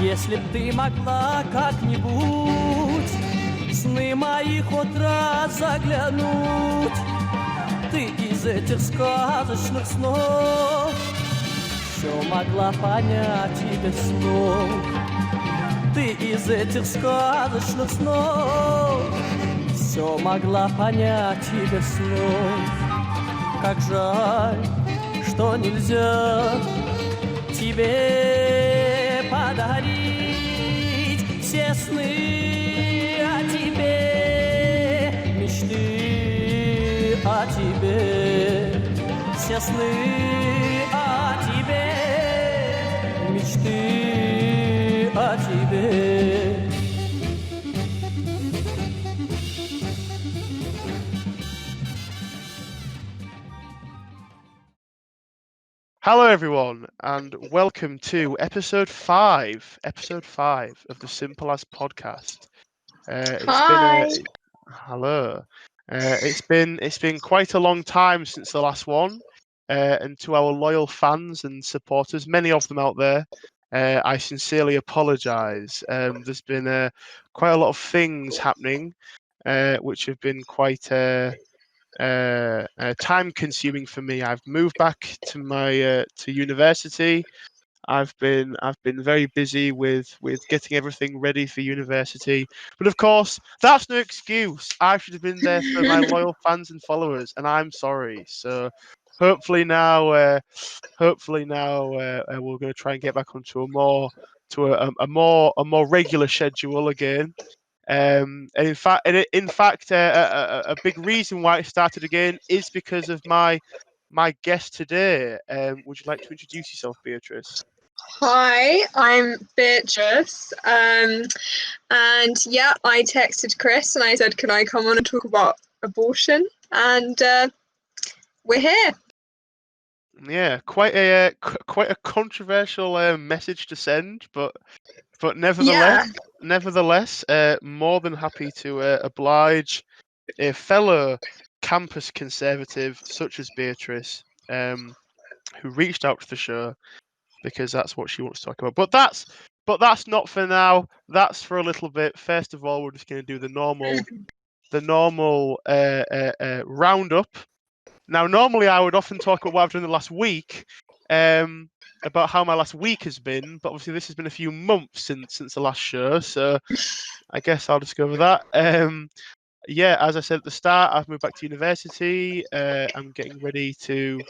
Если б ты могла как-нибудь в сны мои хоть раз заглянуть, ты из этих сказочных снов все могла понять и без слов. Ты из этих сказочных снов все могла понять и без слов. Как жаль, что нельзя тебе подарить все сны о тебе, мечты о тебе, все сны о тебе, мечты о тебе. Hello everyone, and welcome to episode 5 of the Simple As podcast. Hello. It's been quite a long time since the last one, and to our loyal fans and supporters, many of them out there, I sincerely apologise. There's been quite a lot of things happening, which have been quite time consuming for me. I've moved back to my to university. I've been very busy with getting everything ready for university, but of course that's no excuse. I should have been there for my loyal fans and followers, and I'm sorry. So hopefully now we're going to try and get back onto a more regular schedule again. And in fact, a big reason why it started again is because of my guest today. Would you like to introduce yourself, Beatrice? Hi, I'm Beatrice. And yeah, I texted Chris and I said, "Can I come on and talk about abortion?" And we're here. Yeah, quite a controversial message to send, but nevertheless, more than happy to oblige a fellow campus conservative such as Beatrice, who reached out to the show because that's what she wants to talk about. But that's not for now. That's for a little bit. First of all, we're just going to do the normal roundup. Now, normally I would often talk about what I've done the last week, about how my last week has been, but obviously this has been a few months since the last show, so I guess I'll just go over that. Yeah, as I said at the start, I've moved back to university. I'm getting ready to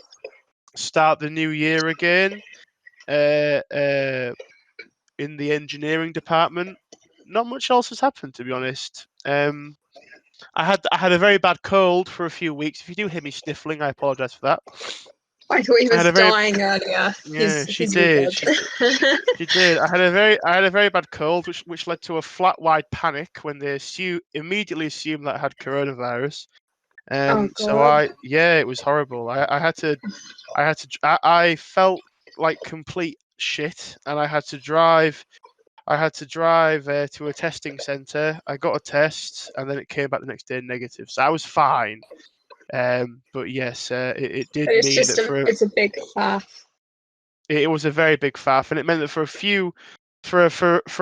start the new year again in the engineering department. Not much else has happened, to be honest. I had a very bad cold for a few weeks. If you do hear me sniffling, I apologise for that. I thought he was dying earlier. Yeah, she did. She did. I had a very bad cold, which led to a flat-wide panic when they immediately assumed that I had coronavirus. So it was horrible. I felt like complete shit, and I had to drive to a testing centre. I got a test, and then it came back the next day negative. So I was fine. But yes, it did mean that it's a big faff. It was a very big faff, and it meant that for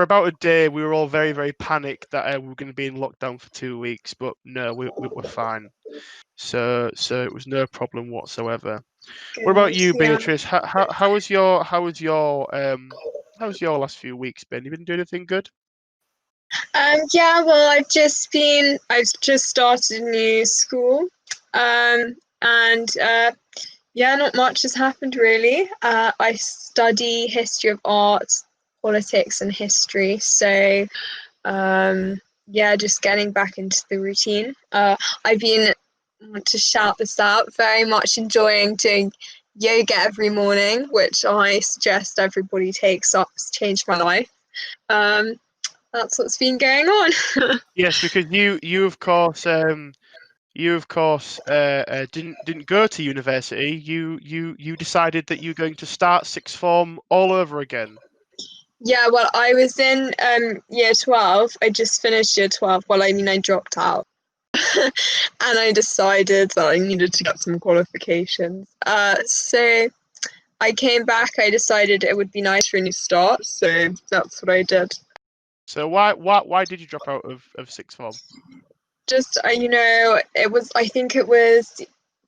about a day we were all very, very panicked that we were going to be in lockdown for 2 weeks. But no, we were fine. So it was no problem whatsoever. Good. What about you, Beatrice? Yeah. How was your last few weeks been? You been doing anything good? Yeah, well, I've just started a new school. Not much has happened really. I study history of art, politics and history. So just getting back into the routine. Want to shout this out, very much enjoying doing yoga every morning, which I suggest everybody takes up. It's changed my life. That's what's been going on. Yes, because you of course didn't go to university. You decided that you're going to start sixth form all over again. Yeah, well, I was in year 12. I just finished year 12. Well, I mean, I dropped out. and I decided that I needed to get some qualifications. So I came back. I decided it would be nice for a new start, so that's what I did. So why did you drop out of sixth form? Just it was. I think it was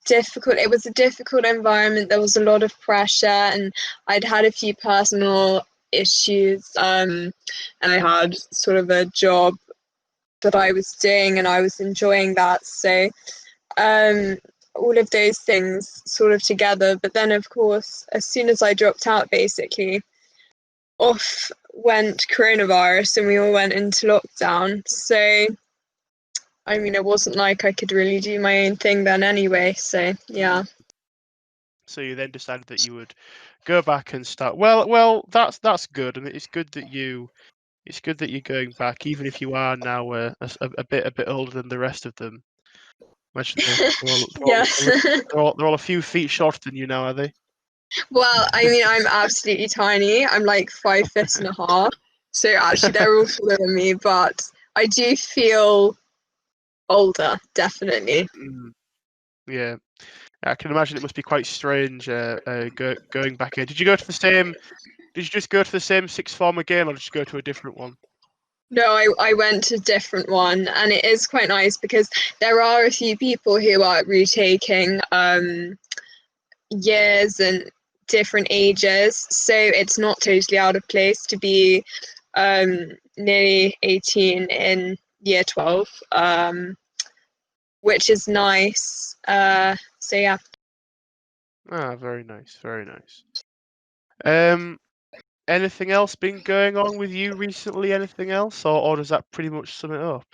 difficult. It was a difficult environment. There was a lot of pressure, and I'd had a few personal issues. And I had sort of a job that I was doing, and I was enjoying that. So all of those things sort of together. But then, of course, as soon as I dropped out, basically, off went coronavirus, and we all went into lockdown. So I mean, it wasn't like I could really do my own thing then anyway, so yeah. So you then decided that you would go back and start. Well, that's good, and it's good that you're going back, even if you are now a bit older than the rest of them. Imagine Yes. they're all a few feet shorter than you now, are they? Well, I mean, I'm absolutely tiny. I'm like 5'1.5". So actually, they're all taller than me, but I do feel older, definitely. Yeah, I can imagine it must be quite strange going back in. Did you go to the same? Did you just go to the same sixth form again, or did you go to a different one? No, I went to a different one, and it is quite nice because there are a few people who are retaking years and different ages, so it's not totally out of place to be nearly 18 in year 12, which is nice. So yeah. Ah, very nice, very nice. Anything else been going on with you recently? Anything else, or does that pretty much sum it up?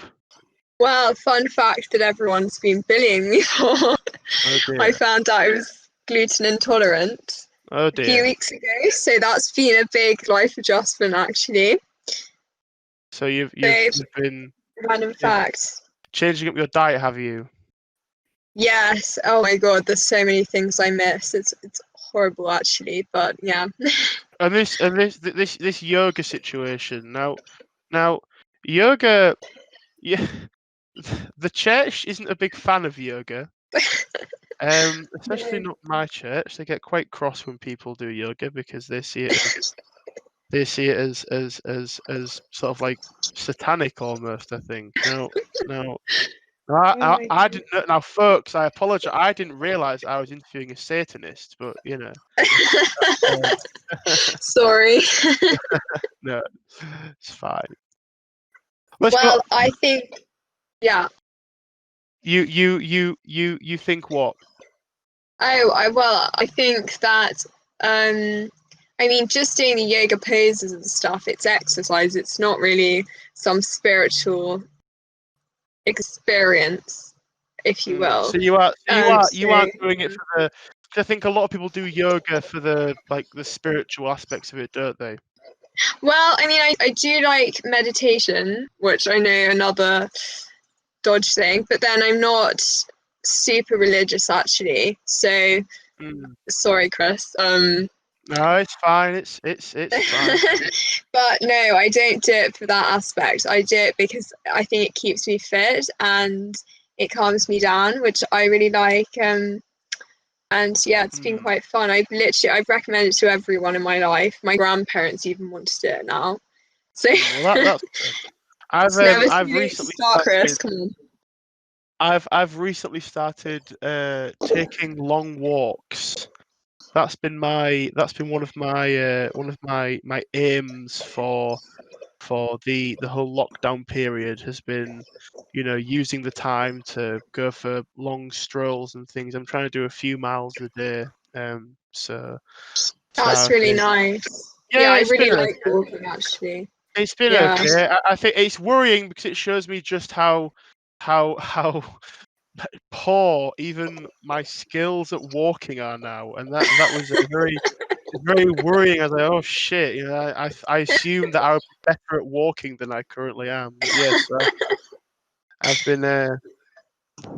Well, fun fact that everyone's been bullying me for. Oh dear. I found out I was gluten intolerant Oh a few dear. weeks ago, so that's been a big life adjustment actually. So you've So, been random fact. changing up your diet, have you? Yes. Oh my god, there's so many things I miss. It's horrible actually, but yeah. And this yoga situation now yoga, yeah, the church isn't a big fan of yoga. Especially not my church. They get quite cross when people do yoga because they see it as sort of like satanic almost. I think. No. Oh my I god. didn't know. Now, folks, I apologize. I didn't realize I was interviewing a Satanist, but Sorry. no, it's fine. Let's go. Well, I think yeah. You think what? I think that I mean just doing the yoga poses and stuff, it's exercise. It's not really some spiritual experience, if you will. So you So aren't doing it for the. 'Cause I think a lot of people do yoga for the spiritual aspects of it, don't they? well, I mean I do like meditation, which I know another dodge thing, but then I'm not super religious actually. So sorry, Chris. No, it's fine. It's fine. But no, I don't do it for that aspect. I do it because I think it keeps me fit and it calms me down, which I really like. And yeah, it's been quite fun. I've recommended it to everyone in my life. My grandparents even want to do it now. So Well, that's good. it's never too I've late to recently start, Chris. Come on. I've recently started taking long walks. That's been one of my aims for the whole lockdown period has been, using the time to go for long strolls and things. I'm trying to do a few miles a day. So That's I've really been, nice. Yeah, yeah, I it's been really okay. like walking actually. It's been Yeah. okay. I think it's worrying because it shows me just how poor even my skills at walking are now, and that was very worrying. I was like, oh shit, I assumed that I would be better at walking than I currently am. But yes, I've been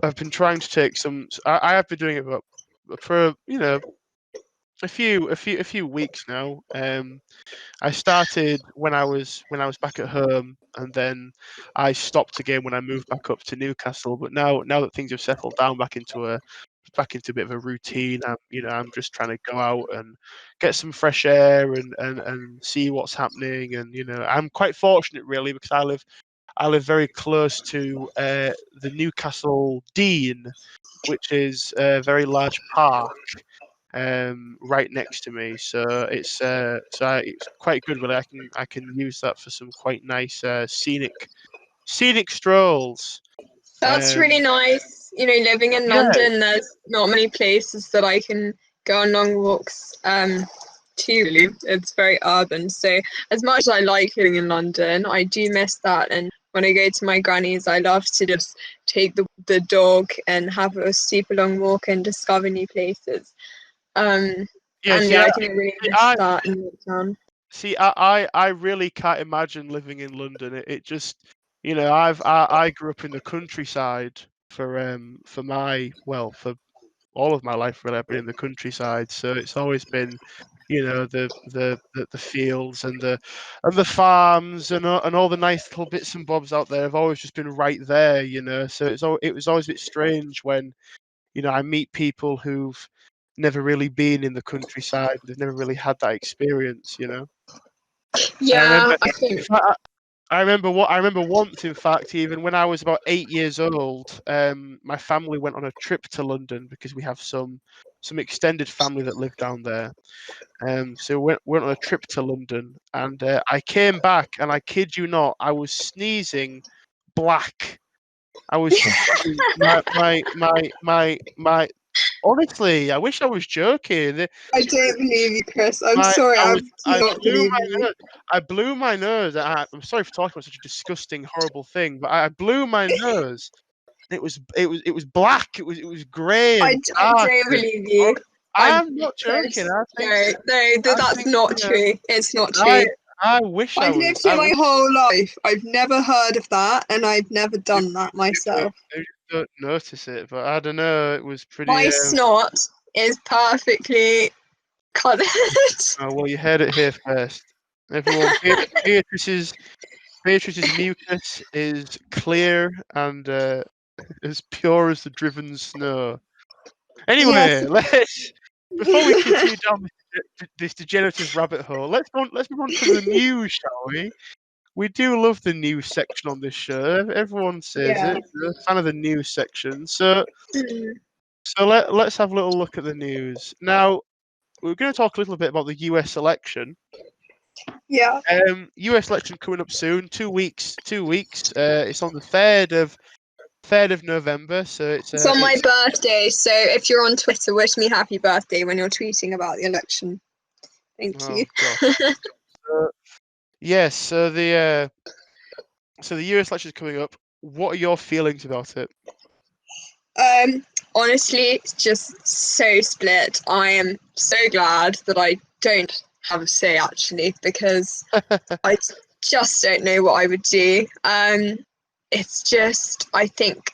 I've been trying to take some. I have been doing it for a few weeks now. I started when I was back at home, and then I stopped again when I moved back up to Newcastle. But now that things have settled down back into a bit of a routine, I'm just trying to go out and get some fresh air and see what's happening. And I'm quite fortunate really because I live very close to the Newcastle Dean, which is a very large park right next to me. So it's quite good. Really, I can use that for some quite nice scenic strolls. That's really Um, nice. Living in yeah, London, there's not many places that I can go on long walks to, really. It's very urban. So as much as I like living in London, I do miss that. And when I go to my granny's, I love to just take the dog and have a super long walk and discover new places. yeah. And yeah, I do really miss I that in town. see. I really can't imagine living in London. It just I grew up in the countryside for all of my life really. I've been in the countryside, so it's always been, the fields and the farms and all the nice little bits and bobs out there have always just been right there, So it was always a bit strange when, I meet people who've never really been in the countryside. They've never really had that experience. And I Yeah, remember, I in think. fact, I remember once, in fact, even when I was about 8 years old, my family went on a trip to London because we have some extended family that live down there. So we went on a trip to London, and I came back, and I kid you not, I was sneezing black. I was sneezing my. Honestly, I wish I was joking. I don't believe you, Chris. I'm My sorry, I I was do I not blew believe my you. nose. I blew my nose. I'm sorry for talking about such a disgusting, horrible thing, but I blew my nose. And it was black. It was grey I, and I dark. don't And believe you. I I'm not joking. Chris, I think no, no, I that's think not true. It's not I true. I wish I I've was. lived here my whole life. I've never heard of that, and I've never People, done that myself. people just don't notice it, but I don't know. It was pretty. My snot is perfectly coloured. Oh, well, you heard it here first. Everyone, Beatrice's mucus is clear and as pure as the driven snow. Yes. Anyway, before we continue down this degenerative rabbit hole, let's move on to the news, shall we? We do love the news section on this show. Everyone says Yeah. it. We're a fan of the news section. So Mm, let's have a little look at the news. Now, we're going to talk a little bit about the US election. yeah. US election coming up soon. 2 weeks. 2 weeks. It's on the third of November. So It's on my it's birthday, so if you're on Twitter, wish me happy birthday when you're tweeting about the election. Thank you. oh gosh. Uh, yes. So the US election is coming up. What are your feelings about it? Honestly, it's just so split. I am so glad that I don't have a say actually, because I just don't know what I would do. It's just I think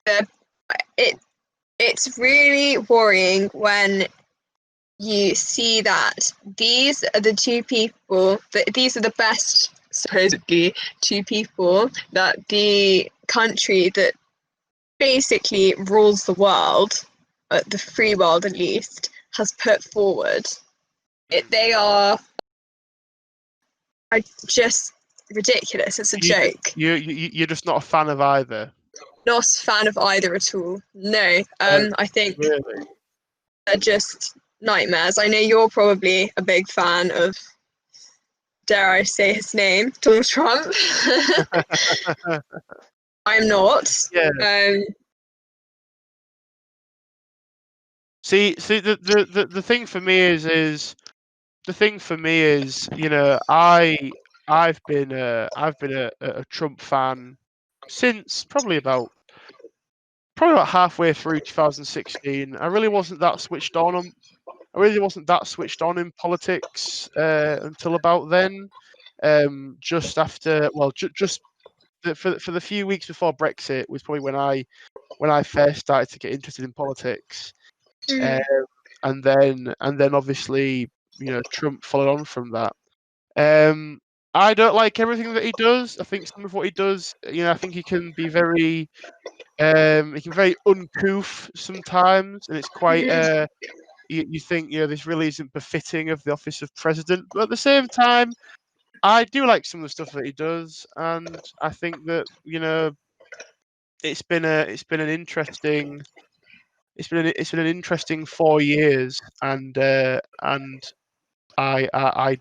the it it's really worrying when you see that these are the two people that these are the best supposedly two people that the country that basically rules the world, the free world at least, has put forward. They are just ridiculous. It's a You joke. you're just not a fan of either. Not a fan of either at all. No, Uh, I think really? they're just nightmares. I know you're probably a big fan of, dare I say his name, Donald Trump. I'm not. Yeah. Um, See, the thing for me is the thing for me is, I've been a Trump fan since probably about halfway through 2016. I really wasn't that switched on in politics until about then. Just after, well, just for the few weeks before Brexit was probably when I first started to get interested in politics. mm, then obviously Trump followed on from that. I don't like everything that he does. I think some of what he does, I think he can be very uncouth sometimes, and it's quite you think this really isn't befitting of the office of president. But at the same time, I do like some of the stuff that he does, and I think that it's been an interesting it's been an interesting 4 years, and I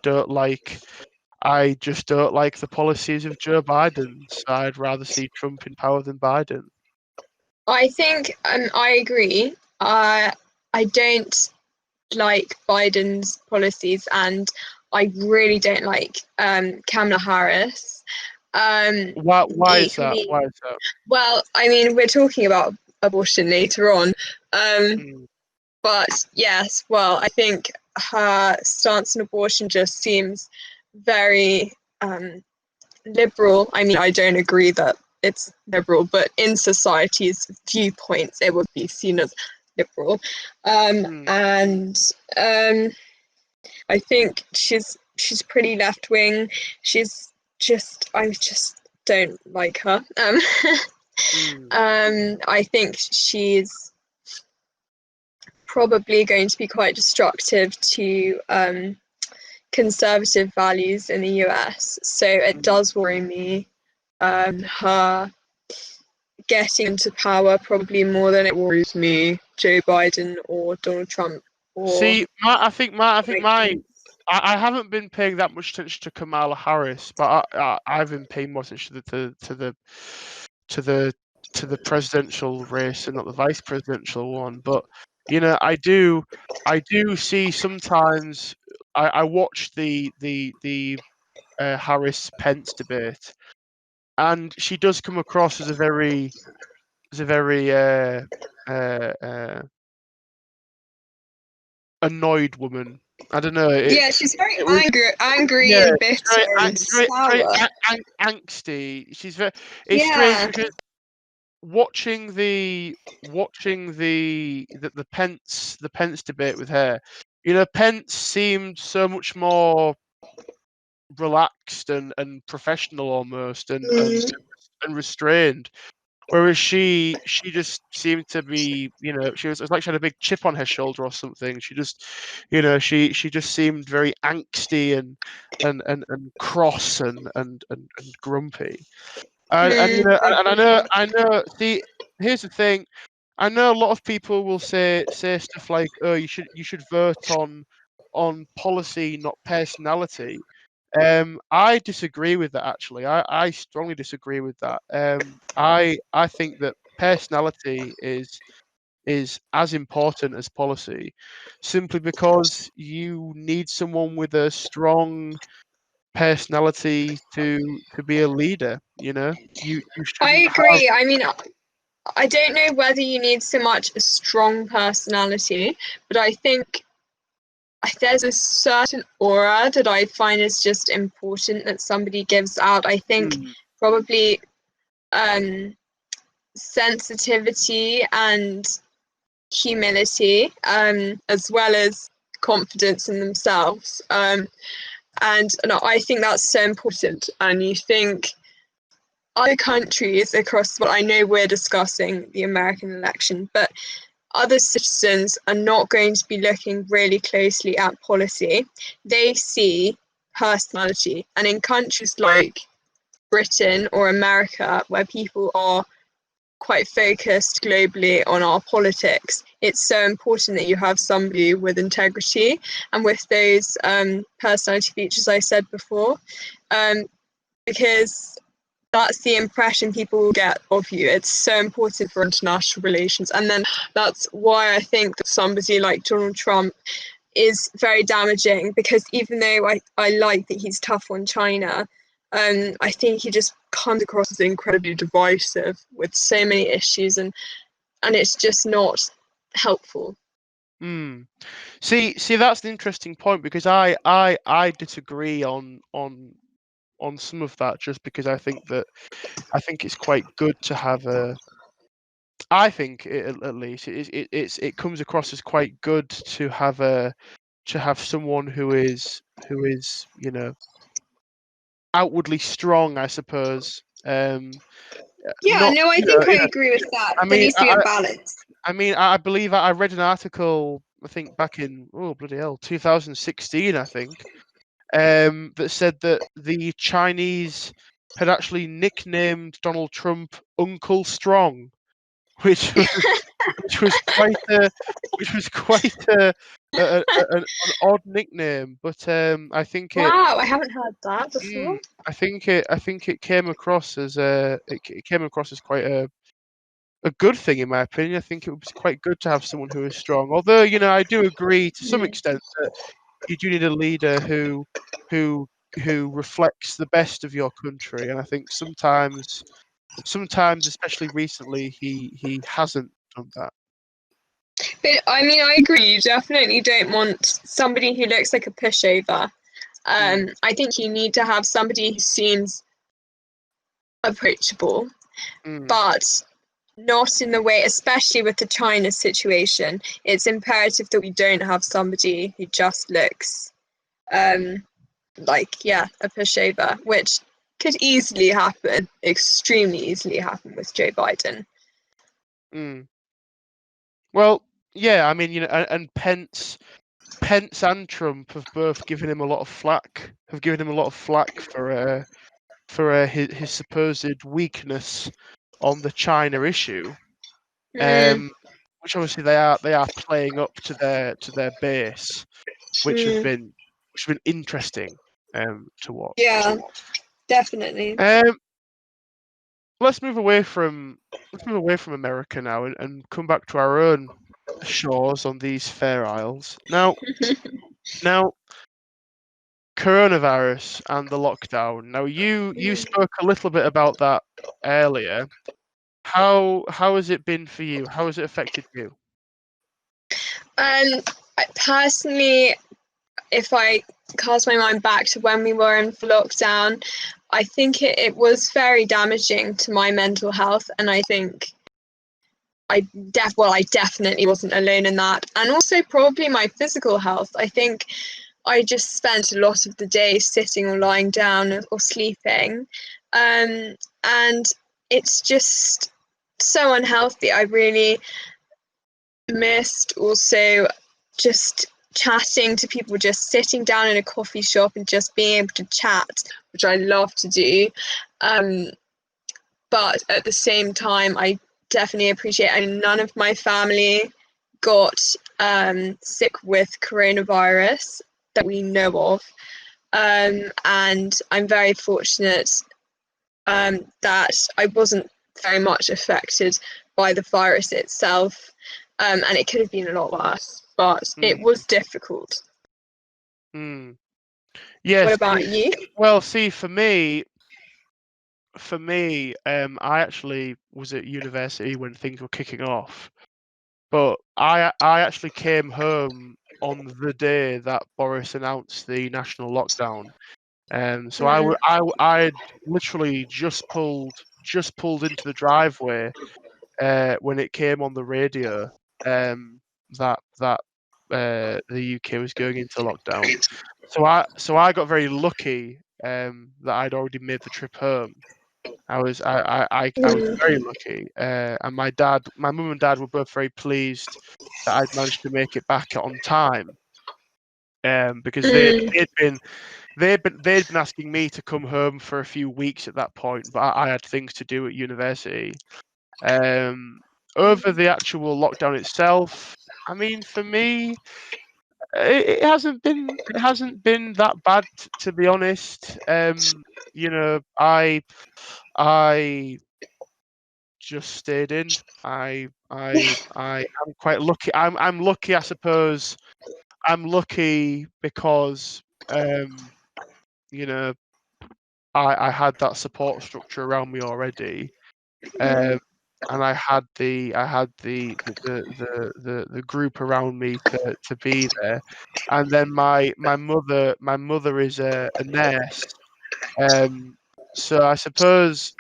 don't like. I just don't like the policies of Joe Biden, so I'd rather see Trump in power than Biden. I think I agree. I don't like Biden's policies, and I really don't like Kamala Harris. Why is that? Equally, Why is that? well, I mean, we're talking about abortion later on, Mm. but yes, well, I think her stance on abortion just seems very liberal. I mean, I don't agree that it's liberal, but in society's viewpoints, it would be seen as liberal. And I think she's pretty left wing. I just don't like her. I think she's probably going to be quite destructive to conservative values in the US. So it does worry me, her getting into power probably more than it worries me Joe Biden or Donald Trump. See, I think I haven't been paying that much attention to Kamala Harris, but I've been paying more attention to the presidential race and not the vice presidential one. But I do see sometimes. I watch the Harris Pence debate, and she does come across as a very annoyed woman. I don't know. Yeah, she's very angry Yeah, and bitter and very sour. angsty. She's very. It's strange because watching the Pence debate with her, Pence seemed so much more relaxed and professional almost, and restrained. Whereas she just seemed to be, it was like she had a big chip on her shoulder or something. She just, she just seemed very angsty and cross and grumpy. And I know. See, here's the thing. I know a lot of people will say stuff like, "Oh, you should vote on policy, not personality." I disagree with that actually. I strongly disagree with that. I think that personality is as important as policy, simply because you need someone with a strong personality to be a leader. You I shouldn't have. agree. I mean, I don't know whether you need so much a strong personality, but I think there's a certain aura that I find is just important that somebody gives out. I think probably sensitivity and humility, as well as confidence in themselves. And I think that's so important. And you think other countries across what I know we're discussing the American election, but other citizens are not going to be looking really closely at policy. They see personality. And in countries like Britain or America, where people are quite focused globally on our politics, it's so important that you have somebody with integrity and with those personality features I said before, because that's the impression people will get of you. It's so important for international relations. And then that's why I think that somebody like Donald Trump is very damaging, because even though I like that he's tough on China, I think he just comes across as incredibly divisive with so many issues, and it's just not helpful. See, that's an interesting point, because I disagree on some of that, just because I think it's quite good to have I think at least it comes across as quite good to have someone who is outwardly strong, I suppose. Yeah, Not no, I you think know I you know. agree with that. I There mean needs to be a balance. I believe I read an article, I think back in, oh bloody hell, 2016, I think, that said that the Chinese had actually nicknamed Donald Trump Uncle Strong, which was which was quite a which was quite an odd nickname, but I think Wow, I haven't heard that before. I think it came across as it came across as quite a good thing in my opinion. I think it was quite good to have someone who is strong. Although, I do agree to some Mm. extent that you do need a leader who who reflects the best of your country. And I think sometimes, especially recently, he hasn't done that. But I mean, I agree. You definitely don't want somebody who looks like a pushover. Mm, I think you need to have somebody who seems approachable, mm, but not in the way, especially with the China situation. It's imperative that we don't have somebody who just looks like, yeah, a pushover, which could easily happen, extremely easily happen with Joe Biden. mm. Well, yeah, I mean, and Pence and Trump have both given him a lot of flack. Have given him a lot of flack for his supposed weakness on the China issue, Mm, which obviously they are playing up to their base, which has mm, been interesting to watch. yeah, definitely. Um, let's move away from America now and come back to our own shores on these fair isles. Now, coronavirus and the lockdown. Now, you spoke a little bit about that earlier. How has it been for you? How has it affected you? Personally, if I cast my mind back to when we were in lockdown, I think it was very damaging to my mental health, and I think I definitely wasn't alone in that, and also probably my physical health. I think I just spent a lot of the day sitting or lying down or sleeping, and it's just so unhealthy. I really missed also just chatting to people, just sitting down in a coffee shop and just being able to chat, which I love to do. Um, but at the same time, I definitely appreciate, I mean, none of my family got sick with coronavirus that we know of. And I'm very fortunate that I wasn't very much affected by the virus itself. And it could have been a lot worse, but it Mm, was difficult. mm. What Yes. about you? Well, see, for me, I actually was at university when things were kicking off, but I actually came home on the day that Boris announced the national lockdown. So Mm, I had literally just pulled into the driveway when it came on the radio that the UK was going into lockdown. So I got very lucky that I'd already made the trip home. I was mm, very lucky, and my mum and dad were both very pleased that I'd managed to make it back on time. Because mm, they'd been asking me to come home for a few weeks at that point, but I had things to do at university. Over the actual lockdown itself, I mean, for me, it hasn't been that bad, to be honest. I just stayed in. I'm quite lucky. I'm lucky, I suppose. I'm lucky because you know I had that support structure around me already, mm, um, and I had the group around me to be there, and then my mother is a nurse, so I suppose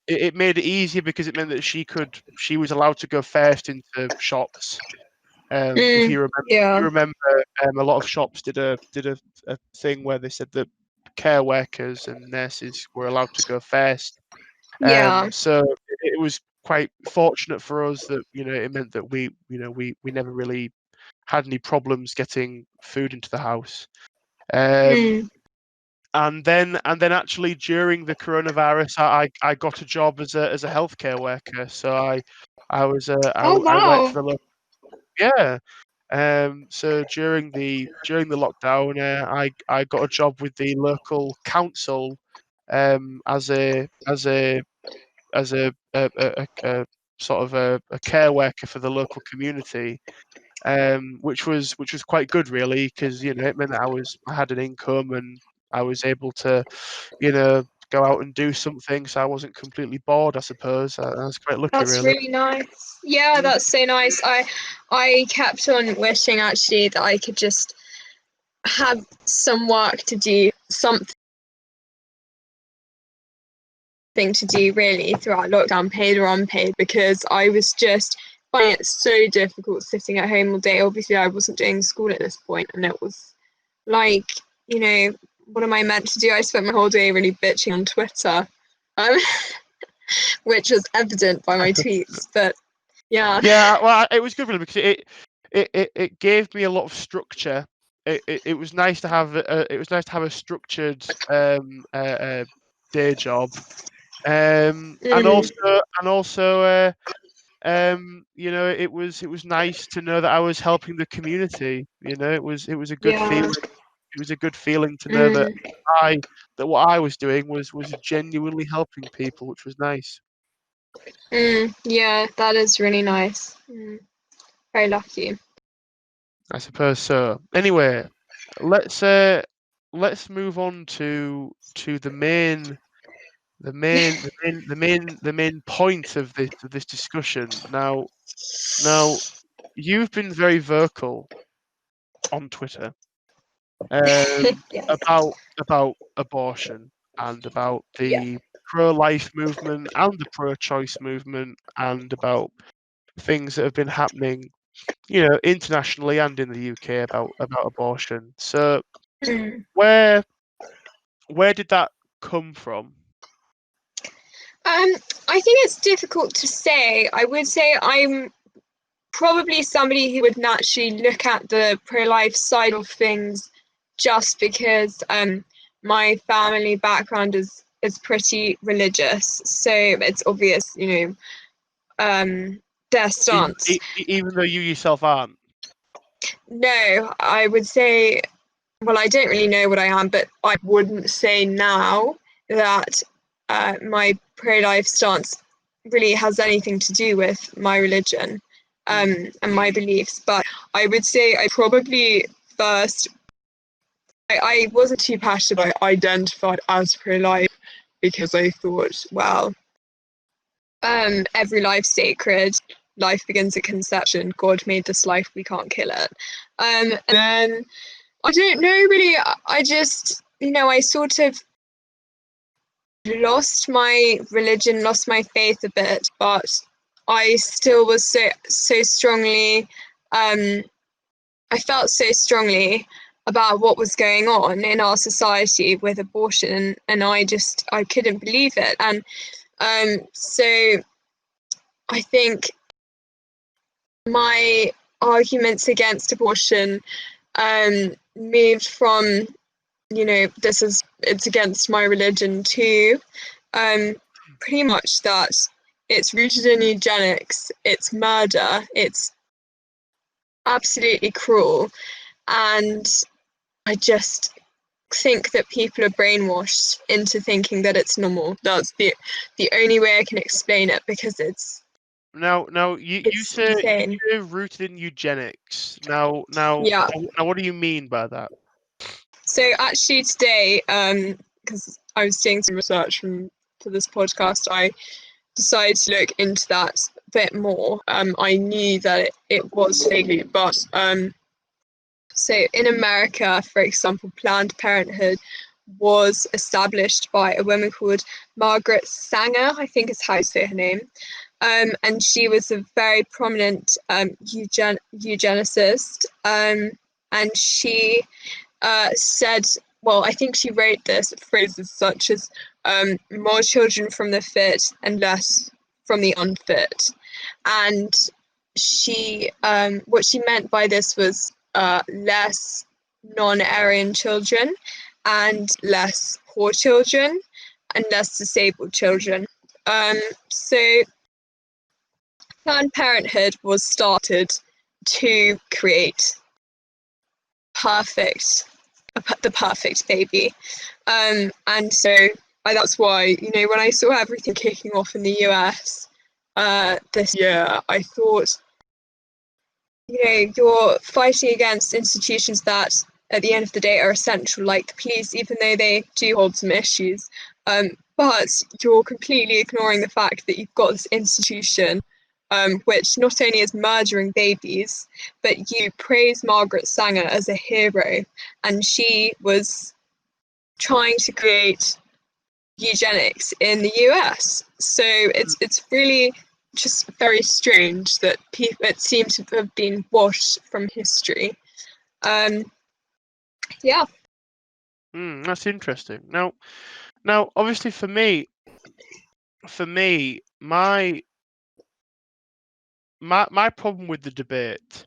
it made it easier because it meant that she was allowed to go first into shops. If you Yeah. remember, a lot of shops did a thing where they said that care workers and nurses were allowed to go first. Yeah. So it was quite fortunate for us that it meant that we never really had any problems getting food into the house. And then actually during the coronavirus, I got a job as a healthcare worker. So I was Oh I worked wow. for the local, yeah. So during the lockdown, I got a job with the local council, as a sort of a care worker for the local community, which was quite good really, because it meant that I had an income and I was able to go out and do something, so I wasn't completely bored, I suppose. I was quite lucky That's really. really nice. Yeah, Mm. that's so nice. I kept on wishing actually that I could just have some work to do, something to do really throughout lockdown, paid or unpaid, because I was just finding it so difficult sitting at home all day. Obviously, I wasn't doing school at this point, and it was like, what am I meant to do? I spent my whole day really bitching on Twitter, um, which was evident by my tweets. But yeah, Yeah, well, it was good really because it gave me a lot of structure. It was nice to have a structured day job, and mm, also it was nice to know that I was helping the community. It was a good yeah, feeling. It was a good feeling to know that mm, what I was doing was genuinely helping people, which was nice. yeah, that is really nice. Very lucky. I suppose so. Anyway, let's move on to the main point of this discussion. Now you've been very vocal on Twitter, Yes. about abortion and about Yeah. the pro-life movement and the pro-choice movement and about things that have been happening, internationally and in the UK about abortion. So Mm. where did that come from? I think it's difficult to say. I would say I'm probably somebody who would naturally look at the pro-life side of things just because my family background is pretty religious, so it's obvious, their stance. Even though you yourself aren't. No, I would say, well, I don't really know what I am, but I wouldn't say now that my pro-life stance really has anything to do with my religion, and my beliefs. But I would say I probably first, I wasn't too passionate. I identified as pro-life because I thought, well, every life's sacred. Life begins at conception. God made this life. We can't kill it. And then I don't know really. I just, I sort of lost my religion, lost my faith a bit, but I still was so strongly. I felt so strongly about what was going on in our society with abortion, and I couldn't believe it, and so I think my arguments against abortion moved from, it's against my religion too, pretty much that it's rooted in eugenics, it's murder, it's absolutely cruel, and I just think that people are brainwashed into thinking that it's normal. That's the only way I can explain it, because Now you it's say insane. you're rooted in eugenics. Yeah. Now what do you mean by that? So actually today, because I was doing some research for this podcast, I decided to look into that a bit more. I knew that it was fake, but so in America, for example, Planned Parenthood was established by a woman called Margaret Sanger, I think is how you say her name. And she was a very prominent eugenicist. And she said, well, I think she wrote this phrases such as more children from the fit and less from the unfit. And she, what she meant by this was less non-Aryan children and less poor children and less disabled children. So Planned Parenthood was started to create the perfect baby. And so that's why, when I saw everything kicking off in the US this year, I thought, you're fighting against institutions that at the end of the day are essential, like the police, even though they do hold some issues. But you're completely ignoring the fact that you've got this institution which not only is murdering babies, but you praise Margaret Sanger as a hero, and she was trying to create eugenics in the US. So it's really just very strange that it seems to have been washed from history. Yeah. That's interesting. Now, obviously, for me, my problem with the debate,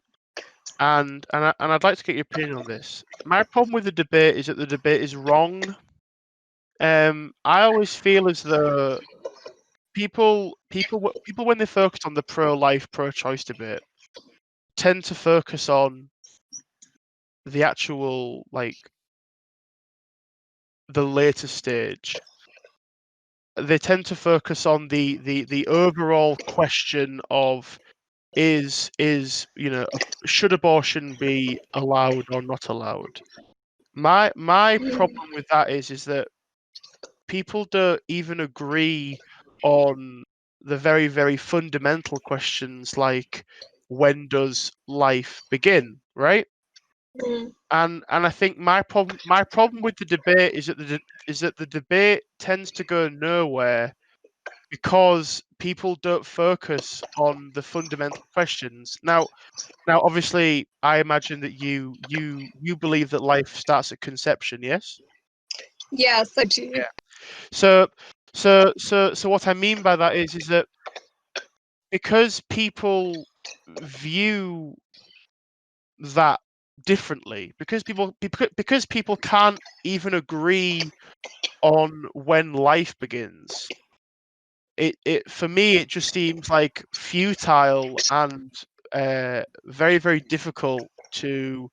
and I'd like to get your opinion on this. My problem with the debate is that the debate is wrong. I always feel as though people when they focus on the pro-life, pro-choice debate tend to focus on the actual, like, the later stage. They tend to focus on the overall question of should abortion be allowed or not allowed? My problem with that is that people don't even agree on the very, very fundamental questions like, when does life begin, right? Mm. And I think my problem with the debate is that the debate tends to go nowhere because people don't focus on the fundamental questions. Now, obviously, I imagine that you believe that life starts at conception, yes? Yes, I do. Yeah. So what I mean by that is that because people view that differently, because people can't even agree on when life begins, it for me it just seems like futile and very, very difficult to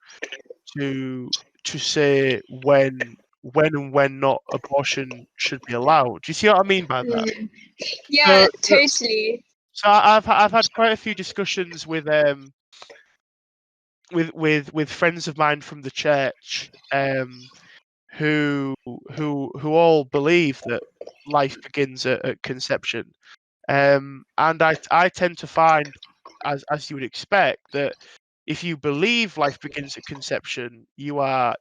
say when and when not abortion should be allowed. Do you see what I mean by that? Mm. Yeah, So, totally. I've had quite a few discussions with friends of mine from the church, who all believe that life begins at conception. And I tend to find, as you would expect, that if you believe life begins at conception, you are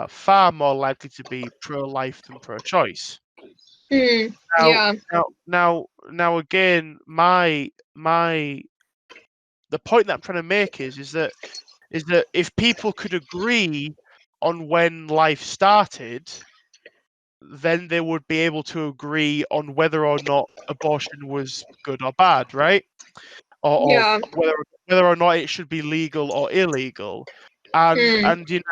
far more likely to be pro-life than pro-choice. Mm. Now, Yeah. again, the point that I'm trying to make is that if people could agree on when life started, then they would be able to agree on whether or not abortion was good or bad, right? Or Yeah. whether or not it should be legal or illegal. And Mm.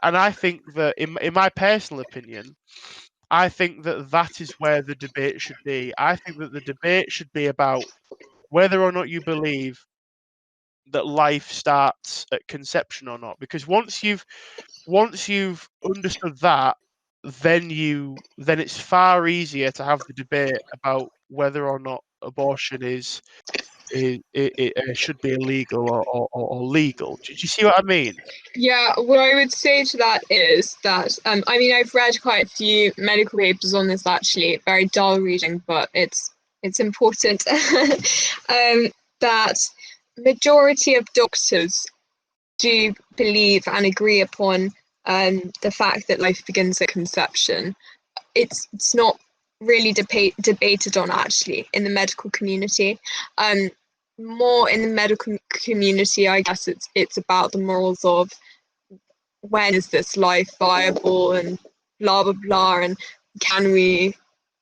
I think that in my personal opinion, I think that is where the debate should be. I think that the debate should be about whether or not you believe that life starts at conception or not. Because once you've understood that, then it's far easier to have the debate about whether or not abortion should be illegal or legal. Do you see what I mean? Yeah, what I would say to that is that I mean, I've read quite a few medical papers on this actually, very dull reading, but it's important. That majority of doctors do believe and agree upon the fact that life begins at conception, it's not really debated on actually in the medical community. More in the medical community, I guess it's about the morals of when is this life viable and blah blah blah, and can we?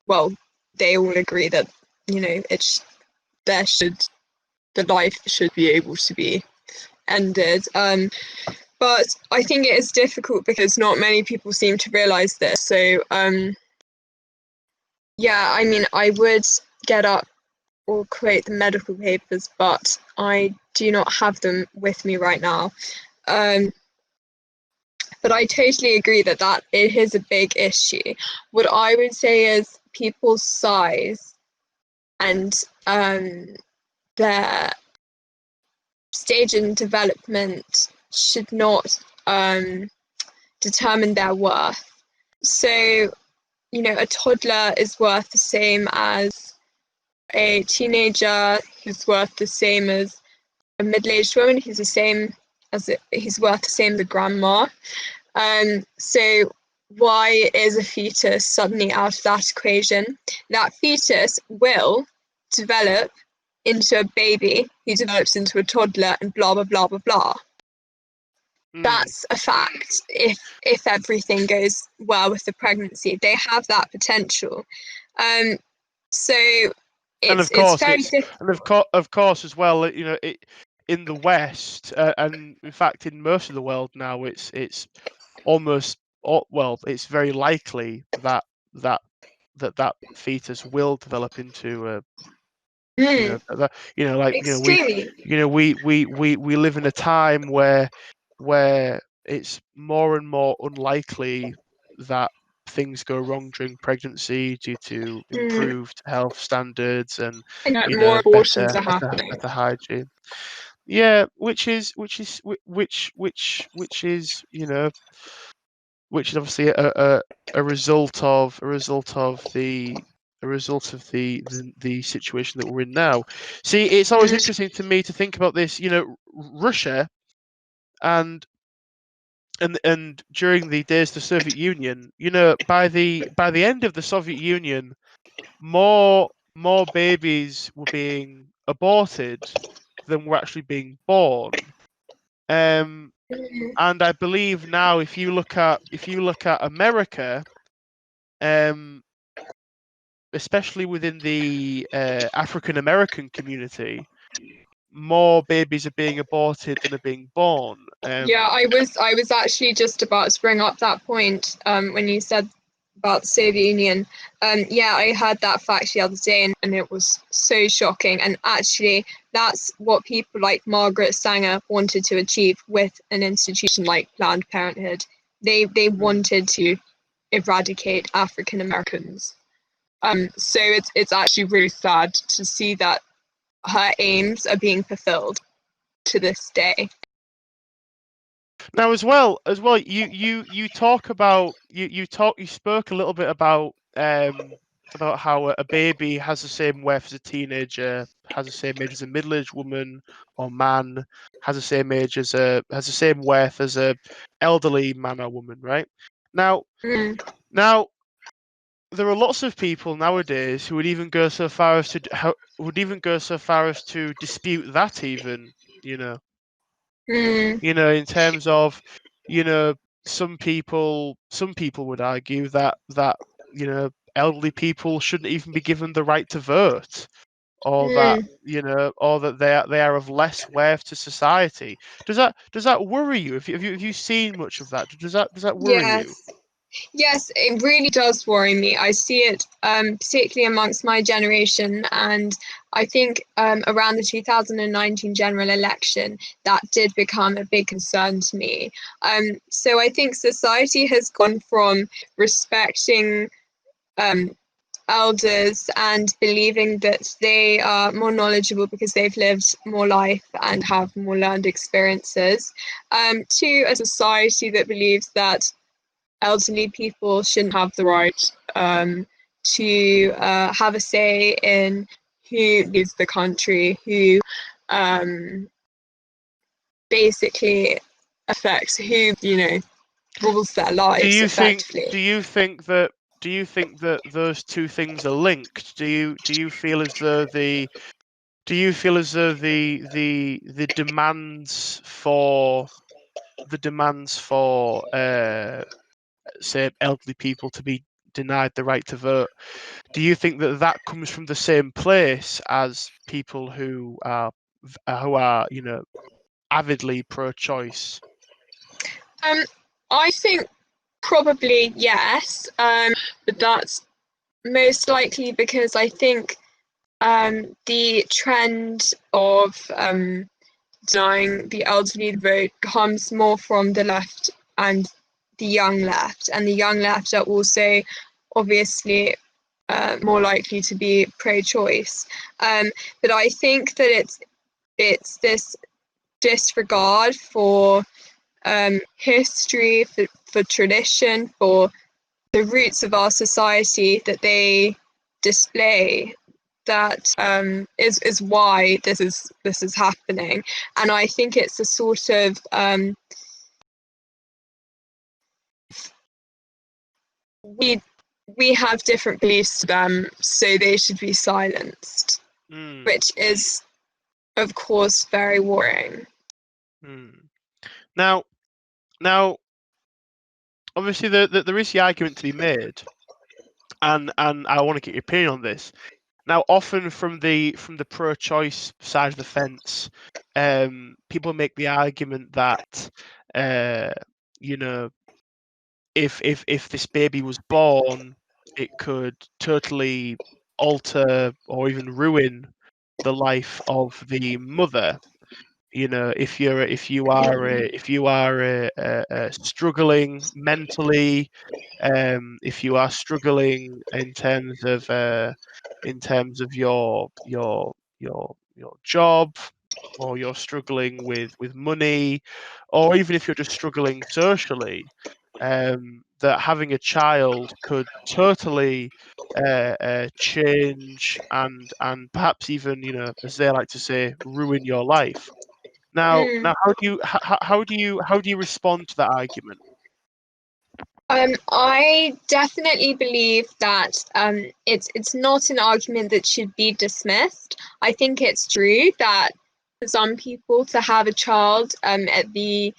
Well, they all agree that the life should be able to be ended. But I think it is difficult because not many people seem to realize this. So yeah, I mean, I would get up or create the medical papers, but I do not have them with me right now. But I totally agree that it is a big issue. What I would say is people's size and their stage in development should not determine their worth. So, a toddler is worth the same as a teenager, who's worth the same as a middle-aged woman, who's worth the same as a grandma. So why is a fetus suddenly out of that equation? That fetus will develop into a baby who develops into a toddler and blah blah blah blah blah. That's a fact. If everything goes well with the pregnancy, they have that potential. So it's very difficult. Of course as well, in the West, and in fact in most of the world now, it's almost it's very likely that fetus will develop into a Extremely. we live in a time where it's more and more unlikely that things go wrong during pregnancy due to improved health standards and more abortions are happening. better hygiene. Yeah, which is obviously a result of the situation that we're in now. See, it's always interesting to me to think about this. Russia and during the days of the Soviet Union, by the end of the Soviet Union, more babies were being aborted than were actually being born. And I believe now, if you look at America, especially within the African American community, more babies are being aborted than are being born. Yeah, I was actually just about to bring up that point when you said about the Soviet Union. Yeah, I heard that fact the other day, and it was so shocking. And actually, that's what people like Margaret Sanger wanted to achieve with an institution like Planned Parenthood. They wanted to eradicate African Americans. So it's actually really sad to see that her aims are being fulfilled to this day. Now, as well, you talk about you spoke a little bit about how a baby has the same worth as a teenager, has the same age as a middle-aged woman or man, has the same worth as a elderly man or woman, right? Now, there are lots of people nowadays who would even go so far as to dispute that, even, in terms of, some people would argue that elderly people shouldn't even be given the right to vote, or that they are of less worth to society. Does that worry you? Have you seen much of that? Does that worry you? Yes, it really does worry me. I see it particularly amongst my generation, and I think around the 2019 general election, that did become a big concern to me. So I think society has gone from respecting elders and believing that they are more knowledgeable because they've lived more life and have more learned experiences, to a society that believes that elderly people shouldn't have the right to have a say in who leads the country, who basically affects who rules their lives do you think effectively. do you think that do you think that those two things are linked? Do you feel as though the do you feel as though the demands for say elderly people to be denied the right to vote, do you think that that comes from the same place as people who are avidly pro-choice? I think probably yes, but that's most likely because I think the trend of denying the elderly the vote comes more from the left and the young left, and the young left are also obviously more likely to be pro-choice. But I think that it's this disregard for history, for tradition, for the roots of our society that they display that is why this is happening. And I think it's a sort of we have different beliefs to them, so they should be silenced, which is of course very worrying. Now, obviously, there is the argument to be made, and I want to get your opinion on this. Now, often from the pro-choice side of the fence, people make the argument that if this baby was born, it could totally alter or even ruin the life of the mother. If you are struggling mentally, if you are struggling in terms of your job, or you're struggling with money, or even if you're just struggling socially, that having a child could totally change and perhaps even, as they like to say, ruin your life. Now, how do you respond to that argument? I definitely believe that it's not an argument that should be dismissed. I think it's true that for some people to have a child at the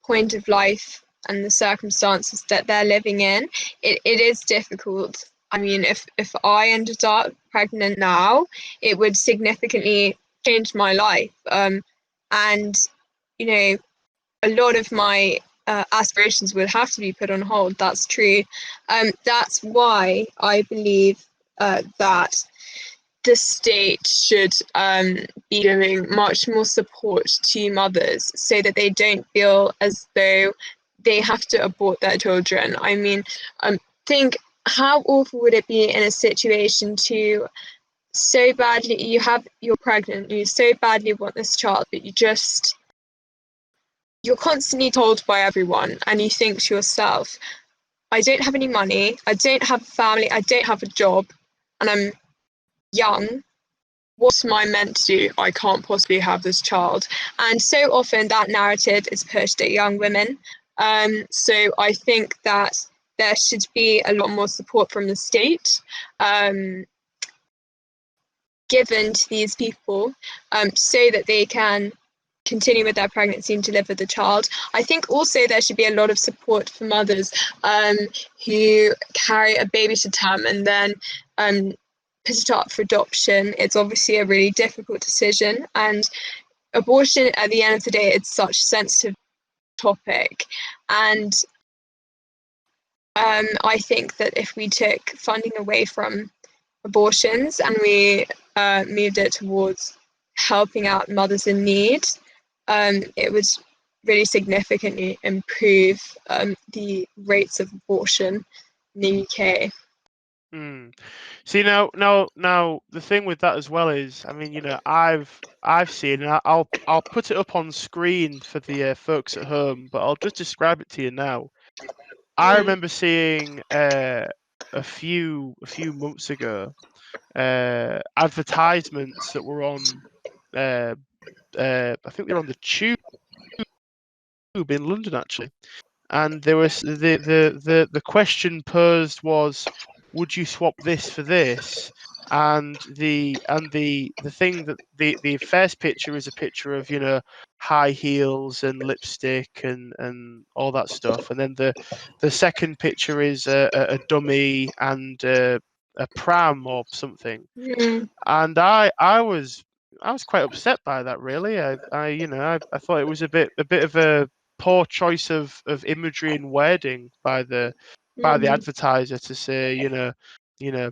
point of life and the circumstances that they're living in, it is difficult. I mean, if I ended up pregnant now, it would significantly change my life. And you know, a lot of my aspirations would have to be put on hold. That's true. That's why I believe that the state should be giving much more support to mothers so that they don't feel as though they have to abort their children. I mean, think how awful would it be in a situation to so badly you're pregnant, you so badly want this child, but you're constantly told by everyone, and you think to yourself, I don't have any money, I don't have a family, I don't have a job, and I'm young. What am I meant to do? I can't possibly have this child. And so often that narrative is pushed at young women. So I think that there should be a lot more support from the state given to these people so that they can continue with their pregnancy and deliver the child. I think also there should be a lot of support for mothers who carry a baby to term and then put it up for adoption. It's obviously a really difficult decision, and abortion at the end of the day, it's such a sensitive topic. And I think that if we took funding away from abortions and we moved it towards helping out mothers in need, it would really significantly improve the rates of abortion in the UK. See, now, the thing with that as well is, I mean, I've seen, and I'll put it up on screen for the folks at home, but I'll just describe it to you now. I remember seeing a few months ago advertisements that were on. I think they were on the tube in London, actually, and there was the question posed was, would you swap this for this? And the thing that the first picture is a picture of, high heels and lipstick and all that stuff, and then the second picture is a dummy and a pram or something. Mm. And I was quite upset by that, really. I thought it was a bit of a poor choice of imagery and wording by the Mhm. advertiser to say, you know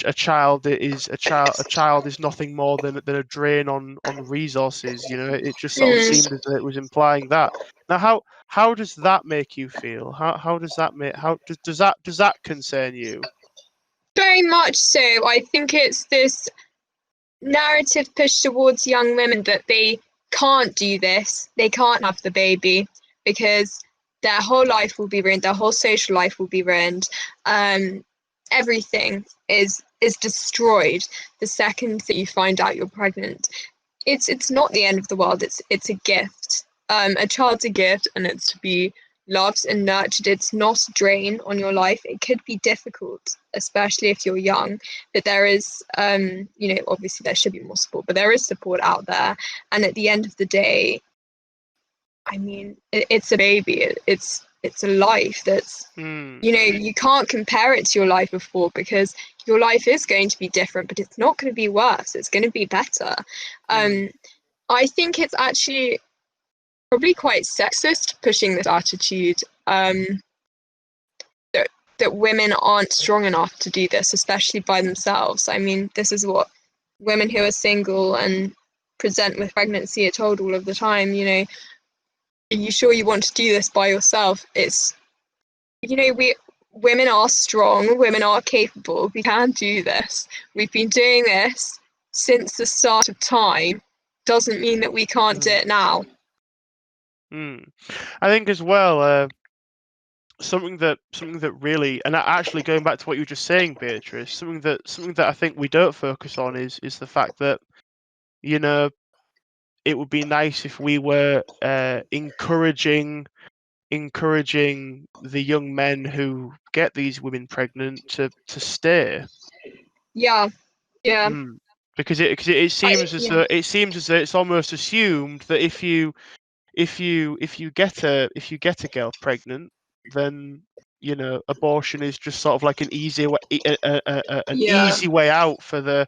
a child is a child is nothing more than a drain on resources. It just sort of Mm. seemed as though it was implying that. Now, how does that make you feel? How does that make how does that concern you? Very much so. I think it's this narrative pushed towards young women that they can't do this, they can't have the baby because their whole life will be ruined, their whole social life will be ruined. Everything is destroyed the second that you find out you're pregnant. It's not the end of the world. It's a gift. A child's a gift, and it's to be loved and nurtured. It's not a drain on your life. It could be difficult, especially if you're young, but there is, obviously there should be more support, but there is support out there. And at the end of the day, I mean, it's a baby. It's a life that's, Hmm. you can't compare it to your life before because your life is going to be different, but it's not going to be worse. It's going to be better. Hmm. I think it's actually probably quite sexist pushing this attitude, that women aren't strong enough to do this, especially by themselves. I mean, this is what women who are single and present with pregnancy are told all of the time. Are you sure you want to do this by yourself? It's, we women are strong, women are capable, we can do this. We've been doing this since the start of time. Doesn't mean that we can't do it now. I think as well, something that really, and actually going back to what you were just saying, Beatrice, something that I think we don't focus on is the fact that, it would be nice if we were encouraging the young men who get these women pregnant to stay. Yeah, yeah. Because it seems as Yeah. though it's almost assumed that if you get a girl pregnant, then abortion is just sort of like an easy way, an Yeah. easy way out for the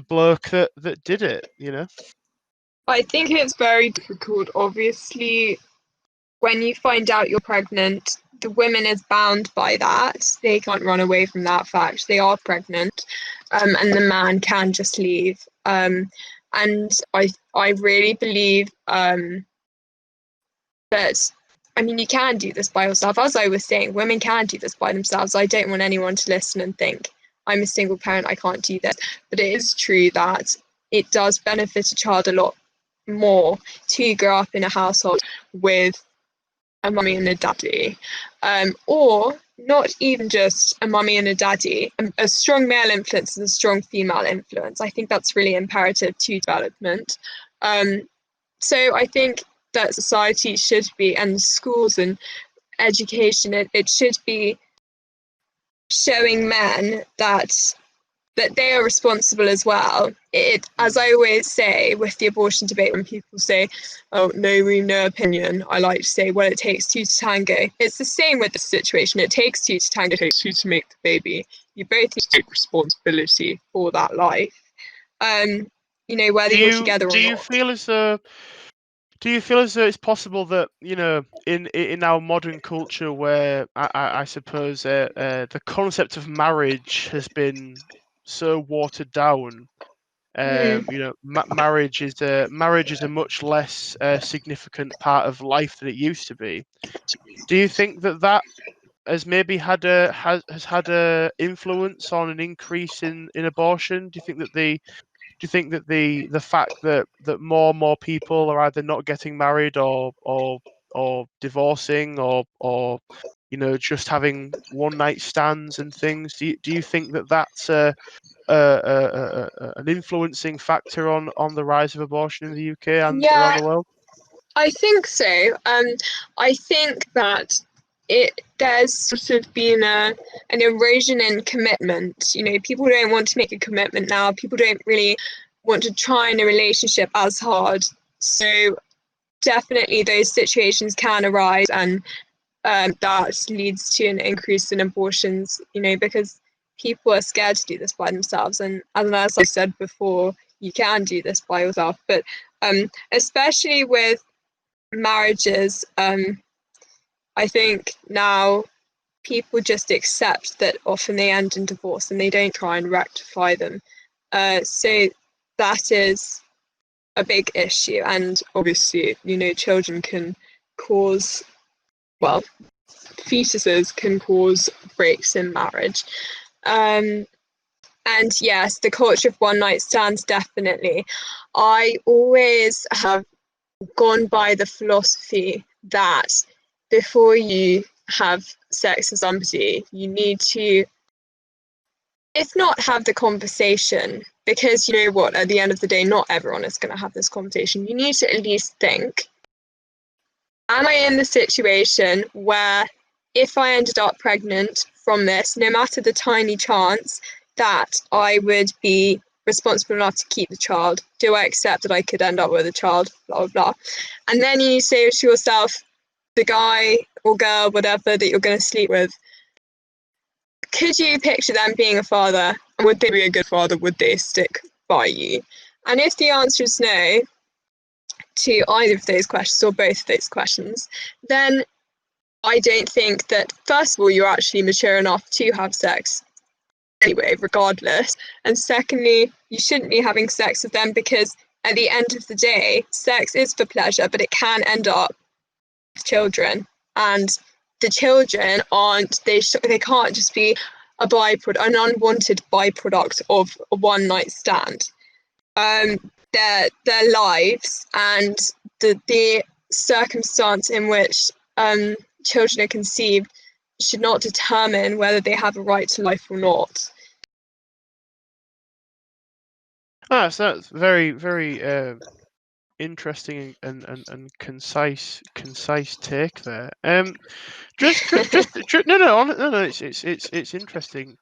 bloke that did it. I think it's very difficult. Obviously, when you find out you're pregnant, the woman is bound by that. They can't run away from that fact. They are pregnant, and the man can just leave. And I really believe that, I mean, you can do this by yourself. As I was saying, women can do this by themselves. I don't want anyone to listen and think, I'm a single parent, I can't do this. But it is true that it does benefit a child a lot more to grow up in a household with a mummy and a daddy, or not even just a mummy and a daddy. A strong male influence and a strong female influence. I think that's really imperative to development. So I think that society should be, and schools and education, it should be showing men that they are responsible as well. As I always say with the abortion debate, when people say, "Oh, no room, no opinion," I like to say, "Well, it takes two to tango." It's the same with the situation. It takes two to tango. It takes two to make the baby. You both need to take responsibility for that life. Whether Do you're you together or do you not. feel as though it's possible that, in our modern culture, where I suppose the concept of marriage has been so watered down, Mm. marriage is a much less significant part of life than it used to be. Do you think that has maybe has had a influence on an increase in abortion? Do you think that the fact that more and more people are either not getting married or divorcing or just having one night stands and things, do you think that that's an influencing factor on the rise of abortion in the UK and around Yeah, the world? I think so. I think that there's sort of been an erosion in commitment. You know, people don't want to make a commitment now. People don't really want to try in a relationship as hard. So definitely those situations can arise, and that leads to an increase in abortions, you know, because people are scared to do this by themselves. And as I said before, you can do this by yourself. But especially with marriages, I think now people just accept that often they end in divorce and they don't try and rectify them. So that is a big issue. And obviously, you know, children can cause, well, fetuses can cause breaks in marriage. And yes, the culture of one night stands, definitely. I always have gone by the philosophy that before you have sex with somebody, you need to, if not have the conversation, because you know what, at the end of the day, not everyone is going to have this conversation. You need to at least think, am I in the situation where if I ended up pregnant from this, no matter the tiny chance, that I would be responsible enough to keep the child? Do I accept that I could end up with a child? Blah, blah, blah. And then you say to yourself, the guy or girl, whatever, that you're going to sleep with, could you picture them being a father? And would they be a good father? Would they stick by you? And if the answer is no to either of those questions or both of those questions, then I don't think that, first of all, you're actually mature enough to have sex anyway, regardless. And secondly, you shouldn't be having sex with them, because at the end of the day, sex is for pleasure, but it can end up with children. And the children they can't just be an unwanted byproduct of a one night stand. Their lives and the circumstance in which children are conceived should not determine whether they have a right to life or not. So that's very, very interesting and concise take there. Just no, it's interesting.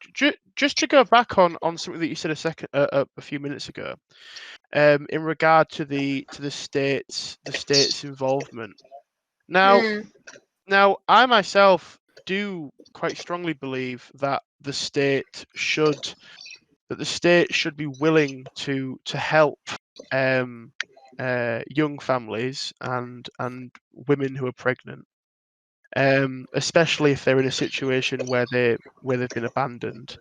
Just to go back on something that you said a few minutes ago, in regard to the state's involvement. Now I myself do quite strongly believe that the state should be willing to help young families and women who are pregnant, especially if they're in a situation where they've been abandoned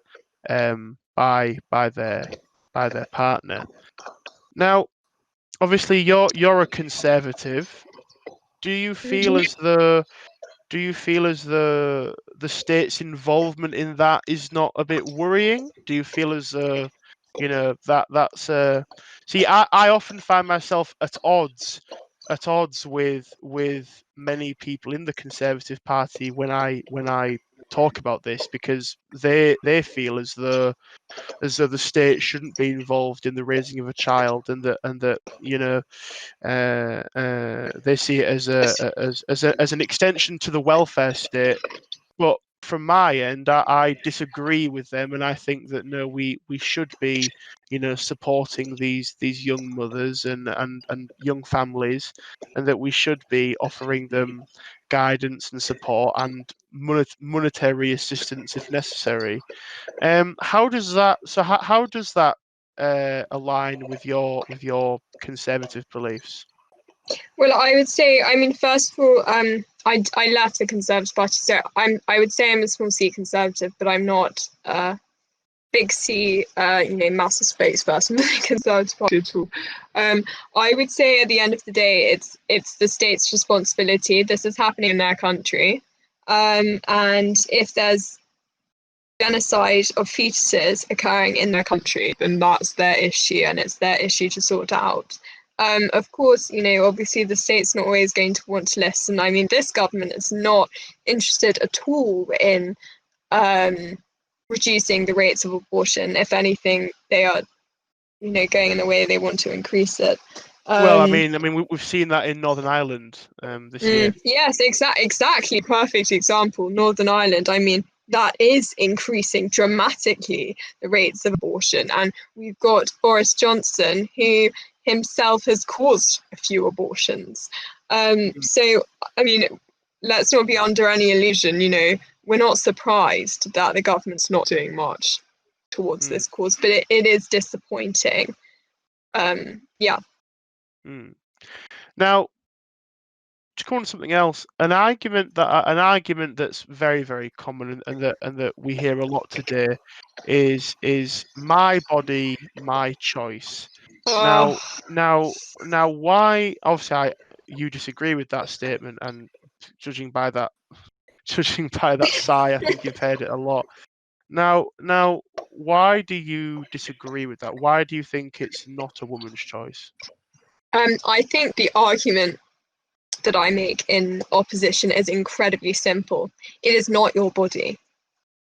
by their partner. Now, obviously, you're a conservative. Do you feel as though the state's involvement in that is not a bit worrying? Do you feel as though, you know, that's see, I often find myself at odds with many people in the Conservative Party when I talk about this, because they feel as though the state shouldn't be involved in the raising of a child, and that you know, they see it as an extension to the welfare state. But from my end, I disagree with them, and I think that no, we should be, you know, supporting these young mothers and young families, and that we should be offering them guidance and support and monetary assistance if necessary. How does that? So how does that align with your conservative beliefs? Well, I would say, I mean, first of all, I left the Conservative Party, so I would say I'm a small C Conservative, but I'm not big C, you know, massive spokesperson for the Conservative Party at all. I would say at the end of the day, it's the state's responsibility. This is happening in their country, and if there's genocide of fetuses occurring in their country, then that's their issue, and it's their issue to sort out. Of course, you know, obviously the state's not always going to want to listen. I mean, this government is not interested at all in reducing the rates of abortion. If anything, they are, you know, going in a way they want to increase it. Well, I Um, mean, we've seen that in Northern Ireland this year. yes, exactly. Perfect example. Northern Ireland. I mean, that is increasing dramatically the rates of abortion. And we've got Boris Johnson, who himself has caused a few abortions. So, I mean, let's not be under any illusion, we're not surprised that the government's not doing much towards Mm, this cause, but it is disappointing. Yeah. mm. Now, to come on to something else, an argument that's very, very common and that we hear a lot today is my body, my choice. Uh, Now, now, why? Obviously, you disagree with that statement, and judging by that, judging by that sigh, I think you've heard it a lot. Now, why do you disagree with that? Why do you think it's not a woman's choice? I think the argument that I make in opposition is incredibly simple. It is not your body,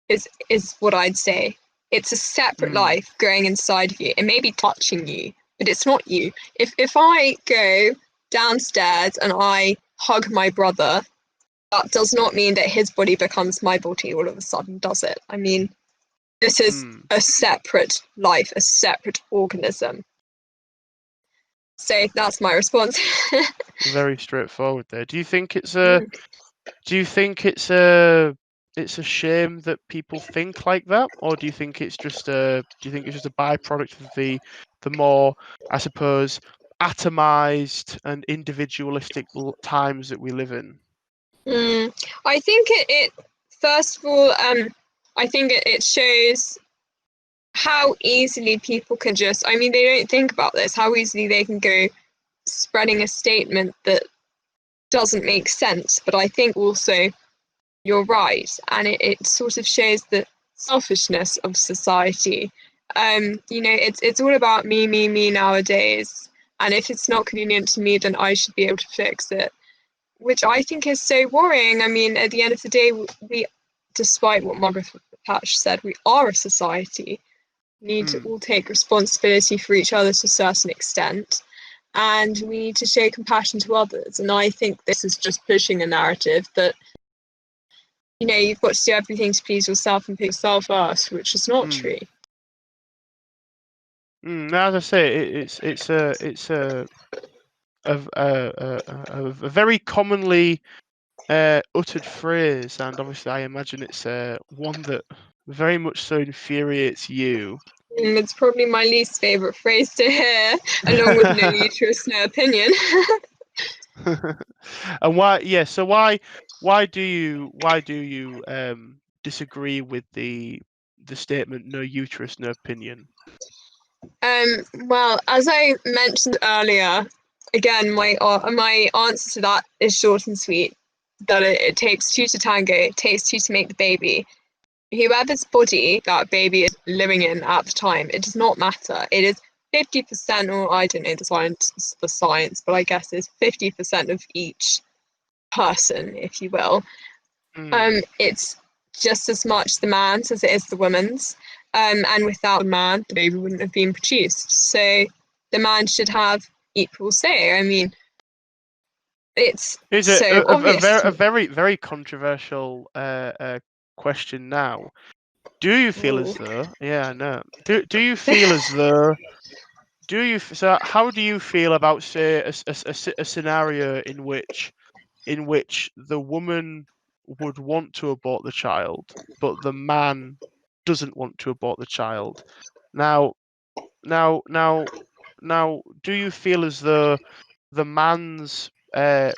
is what I'd say. It's a separate Mm, life growing inside of you. It may be touching you, but it's not you. If I go downstairs and I hug my brother, that does not mean that his body becomes my body all of a sudden, does it? I mean, this is mm. a separate life, a separate organism. So that's my response. Very straightforward there. Do you think it's Mm. a shame that people think like that, or do you think it's just a byproduct of the more, I suppose, atomized and individualistic times that we live in? I think it first of all, I think it shows how easily people can just, I mean, they don't think about this, how easily they can go spreading a statement that doesn't make sense. But I think also you're right. And it sort of shows the selfishness of society. It's all about me nowadays. And if it's not convenient to me, then I should be able to fix it, which I think is so worrying. I mean, at the end of the day, we, despite what Margaret Thatcher said, we are a society. We need to Mm, all take responsibility for each other to a certain extent, and we need to show compassion to others. And I think this is just pushing a narrative that, you've got to do everything to please yourself and put yourself first, which is not mm, true. Now, as I say, it's a very commonly uttered phrase, and obviously, I imagine it's one that very much so infuriates you. It's probably my least favourite phrase to hear, along with no uterus, no opinion. And why? Yeah. So why do you disagree with the statement "no uterus, no opinion"? Well, as I mentioned earlier, again, my answer to that is short and sweet. That it takes two to tango. It takes two to make the baby. Whoever's body that baby is living in at the time, it does not matter. It is 50%, or I don't know the science, but I guess it's 50% of each person, if you will. Mm, It's just as much the man's as it is the woman's. And without a man, the baby wouldn't have been produced. So the man should have equal say. I mean, it's is it so obvious to a me. very very controversial question now? Do you feel Ooh. as though? Yeah, no. Do you feel as though? So how do you feel about, say, a scenario in which the woman would want to abort the child, but the man doesn't want to abort the child? Now, now, now, now, do you feel as though the man's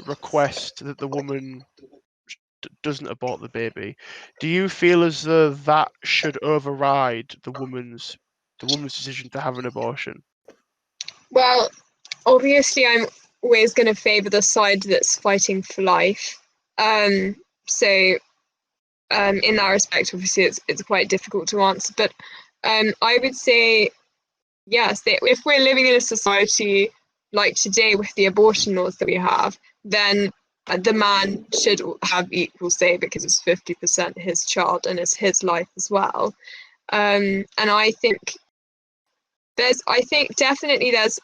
request that the woman doesn't abort the baby, do you feel as though that should override the woman's decision to have an abortion? Well, obviously, I'm always going to favour the side that's fighting for life. Um, so, in that respect, obviously, it's quite difficult to answer. But I would say yes, that if we're living in a society like today with the abortion laws that we have, then the man should have equal say because it's 50% his child and it's his life as well. And I think definitely there's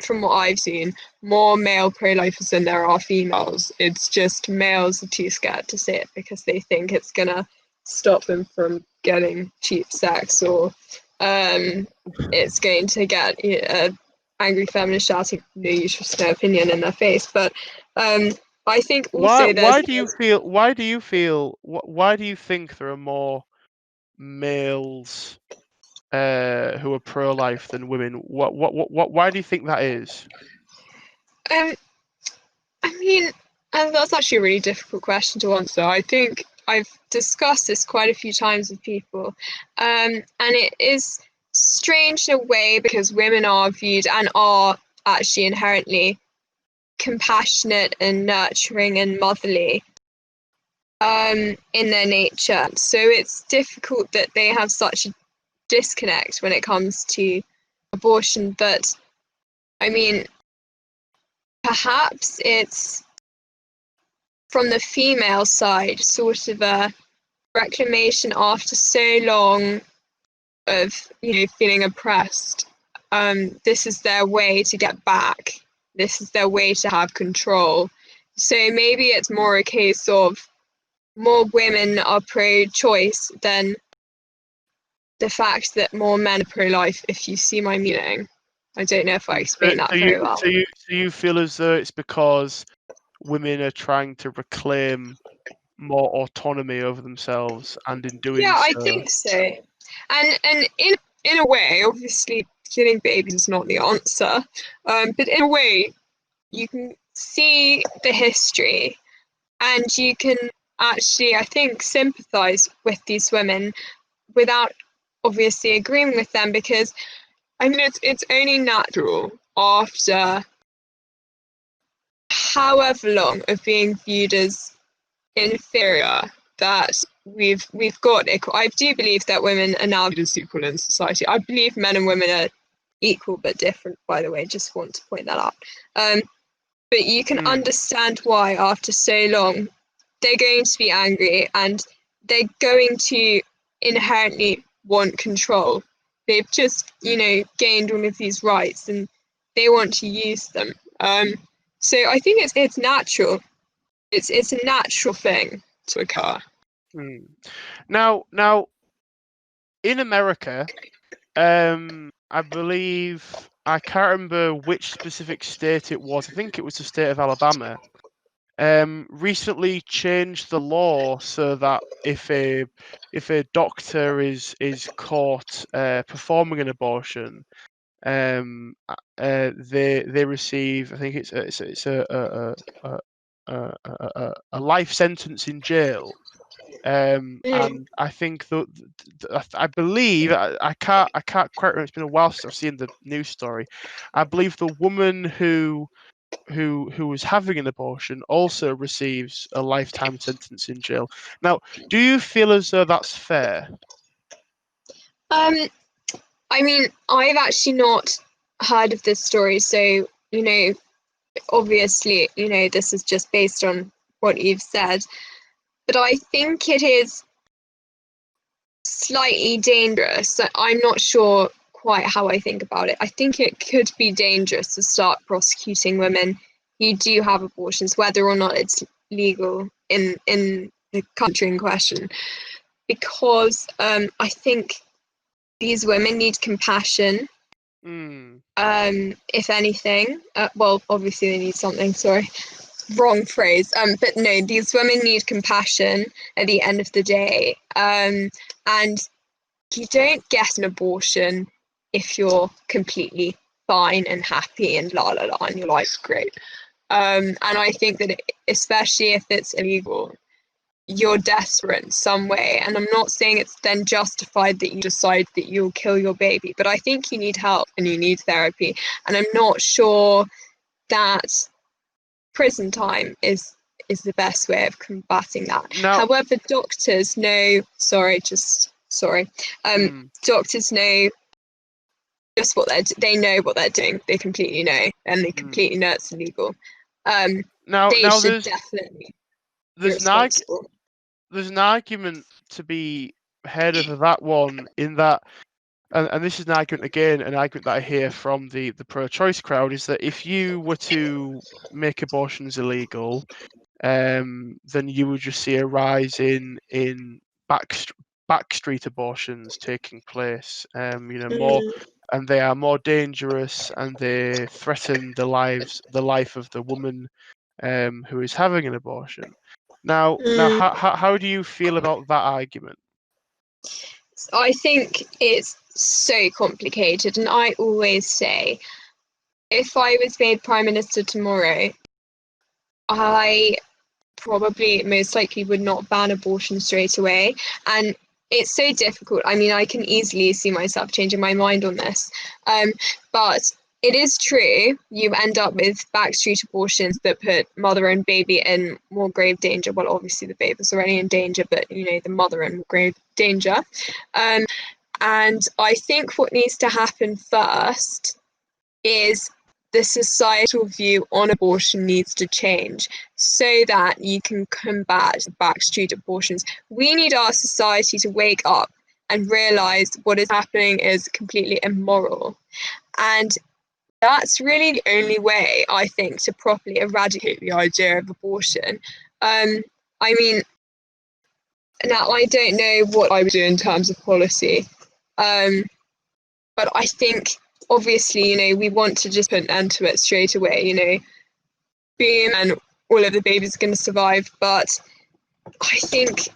from what I've seen, more male pro-lifers than there are females. It's just males are too scared to say it because they think it's gonna stop them from getting cheap sex, or it's going to get angry feminists shouting "No, you should no opinion" in their face. But I think also why do you think there are more males who are pro-life than women? Why do you think that is? I mean, and that's actually a really difficult question to answer. I think I've discussed this quite a few times with people, and it is strange in a way because women are viewed and are actually inherently compassionate and nurturing and motherly in their nature. So it's difficult that they have such a disconnect when it comes to abortion. But I mean, perhaps it's from the female side, sort of a reclamation after so long of, feeling oppressed. This is their way to get back. This is their way to have control. So maybe it's more a case of more women are pro-choice than the fact that more men are pro-life, if you see my meaning. I don't know if I explained that very well. So you feel as though it's because women are trying to reclaim more autonomy over themselves, and in doing Yeah, I so, think so. And in a way, obviously, killing babies is not the answer. But in a way, you can see the history, and you can actually, I think, sympathise with these women without obviously agreeing with them, because I mean it's only natural after however long of being viewed as inferior that we've got equal. I do believe that women are now viewed as equal in society. I believe men and women are equal but different, by the way, just want to point that out. But you can understand why after so long they're going to be angry, and they're going to inherently want control. They've just, gained all of these rights and they want to use them. So I think it's natural. It's a natural thing to occur. Now, in America, I believe, I can't remember which specific state it was. I think it was the state of Alabama. Recently changed the law so that if a doctor is caught performing an abortion, they receive, I think it's a life sentence in jail. And I think I believe, I can't quite remember. It's been a while since I've seen the news story. I believe the woman who was having an abortion also receives a lifetime sentence in jail. Now, do you feel as though that's fair? I mean, I've actually not heard of this story, so obviously, this is just based on what you've said. But I think it is slightly dangerous. I'm not sure quite how I think about it. I think it could be dangerous to start prosecuting women who do have abortions, whether or not it's legal in the country in question, because I think these women need compassion. If anything, well, obviously they need something. Sorry, wrong phrase. But no, these women need compassion at the end of the day. And you don't get an abortion if you're completely fine and happy and la la la and your life's great. And I think that especially if it's illegal, you're desperate in some way. And I'm not saying it's then justified that you decide that you'll kill your baby, but I think you need help and you need therapy. And I'm not sure that prison time is the best way of combating that. However, doctors know, doctors know just what they know what they're doing. They completely know, and they completely know it's illegal. They should definitely be responsible. There's an argument to be heard of that one, in that and this is an argument again, an argument that I hear from the pro-choice crowd, is that if you were to make abortions illegal, then you would just see a rise in backstreet abortions taking place. More, and they are more dangerous, and they threaten the life of the woman who is having an abortion. Now, how do you feel about that argument? I think it's so complicated, and I always say, if I was made Prime Minister tomorrow, I probably most likely would not ban abortion straight away. And it's so difficult. I mean, I can easily see myself changing my mind on this. But it is true, you end up with backstreet abortions that put mother and baby in more grave danger. Well, obviously the baby's already in danger, but the mother in grave danger. And I think what needs to happen first is the societal view on abortion needs to change so that you can combat backstreet abortions. We need our society to wake up and realise what is happening is completely immoral. And that's really the only way, I think, to properly eradicate the idea of abortion. I mean, now I don't know what I would do in terms of policy, but I think obviously, we want to just put an end to it straight away, boom, and all of the babies are going to survive. But I think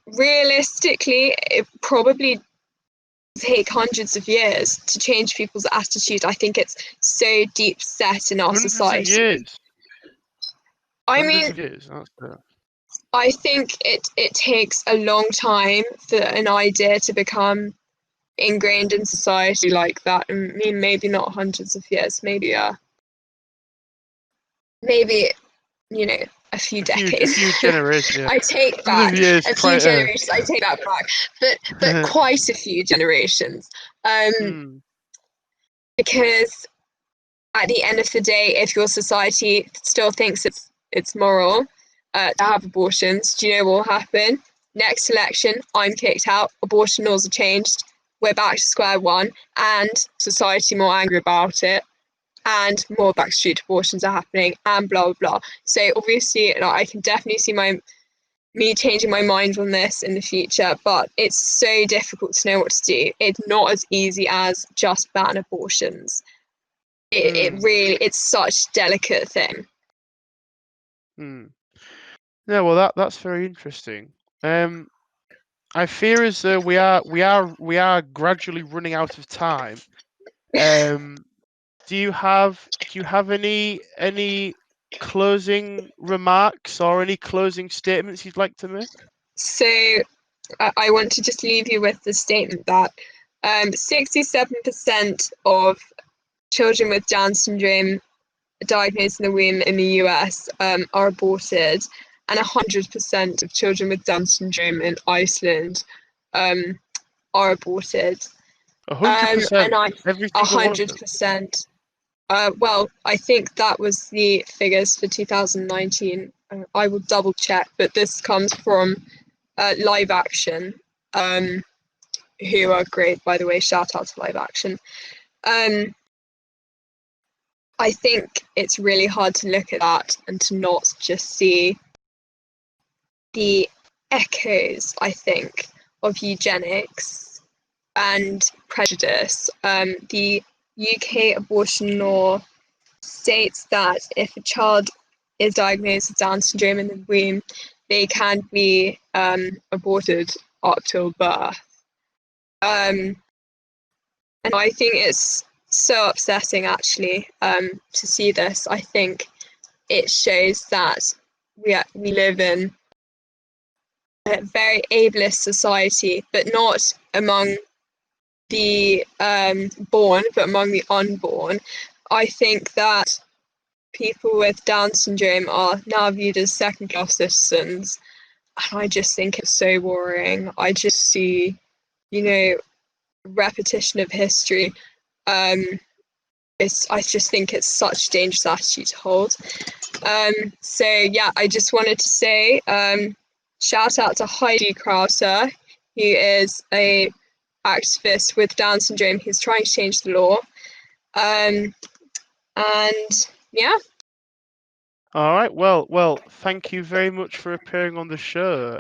realistically, it probably take hundreds of years to change people's attitude. I think it's so deep set in our Hundreds society. Of years. I Hundreds mean, of years. That's I think it takes a long time for an idea to become ingrained in society like that. I mean, maybe not hundreds of years, maybe a few decades. A few generations. Yeah. I take back years a few generations. I take that back, but quite a few generations. Because at the end of the day, if your society still thinks it's moral to have abortions, do you know what will happen? Next election, I'm kicked out. Abortion laws are changed. We're back to square one, and society more angry about it, and more backstreet abortions are happening, and blah blah blah. So obviously, I can definitely see me changing my mind on this in the future, but it's so difficult to know what to do. It's not as easy as just ban abortions. It really, it's such a delicate thing. Yeah, well, that's very interesting. I fear as though we are gradually running out of time. Do you have any closing remarks or any closing statements you'd like to make? So I want to just leave you with the statement that 67% of children with Down syndrome diagnosed in the womb in the US are aborted, and 100% of children with Down syndrome in Iceland are aborted. 100%. Every single 100%. Well, I think that was the figures for 2019. I will double check, but this comes from Live Action, who are great, by the way. Shout out to Live Action. I think it's really hard to look at that and to not just see the echoes, I think, of eugenics and prejudice. The UK abortion law states that if a child is diagnosed with Down syndrome in the womb, they can be aborted up till birth. And I think it's so upsetting, actually, to see this. I think it shows that we live in a very ableist society, but not among the born, but among the unborn. I think that people with Down syndrome are now viewed as second-class citizens, and I just think it's so worrying. I just see, repetition of history. I just think it's such a dangerous attitude to hold. So yeah, I just wanted to say shout out to Heidi Krauser, who is a activist with Down syndrome who's trying to change the law. And yeah. All right. Well. Thank you very much for appearing on the show.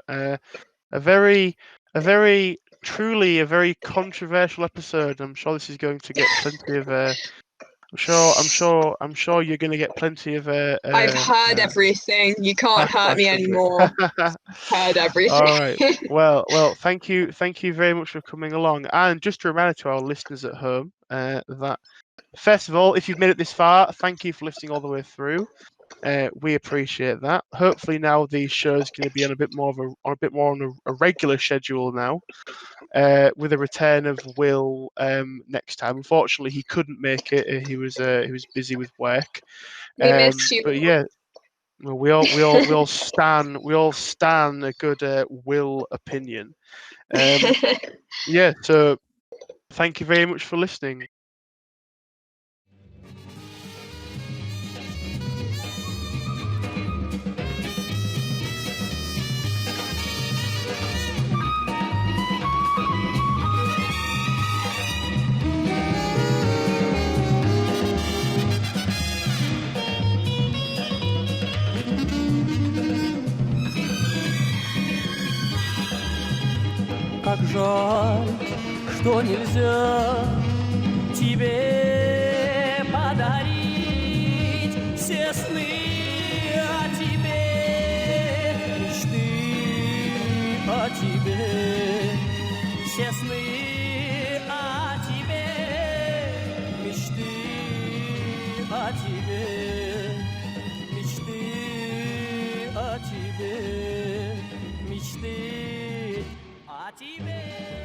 Truly a very controversial episode. I'm sure this is going to get plenty of. I'm sure you're going to get plenty of. I've heard everything. You can't hurt me anymore. Heard everything. All right. Well. Thank you very much for coming along. And just a reminder to our listeners at home that first of all, if you've made it this far, thank you for listening all the way through. We appreciate that. Hopefully now the show's going to be on a bit more on a regular schedule now, with a return of Will next time. Unfortunately, he couldn't make it. He was busy with work. We missed you. But yeah, well, we all stan a good Will opinion. Yeah. So thank you very much for listening. Как жаль, что нельзя тебе подарить все сны о тебе, мечты о тебе, все сны о тебе, мечты о тебе, мечты о тебе, мечты. Тебе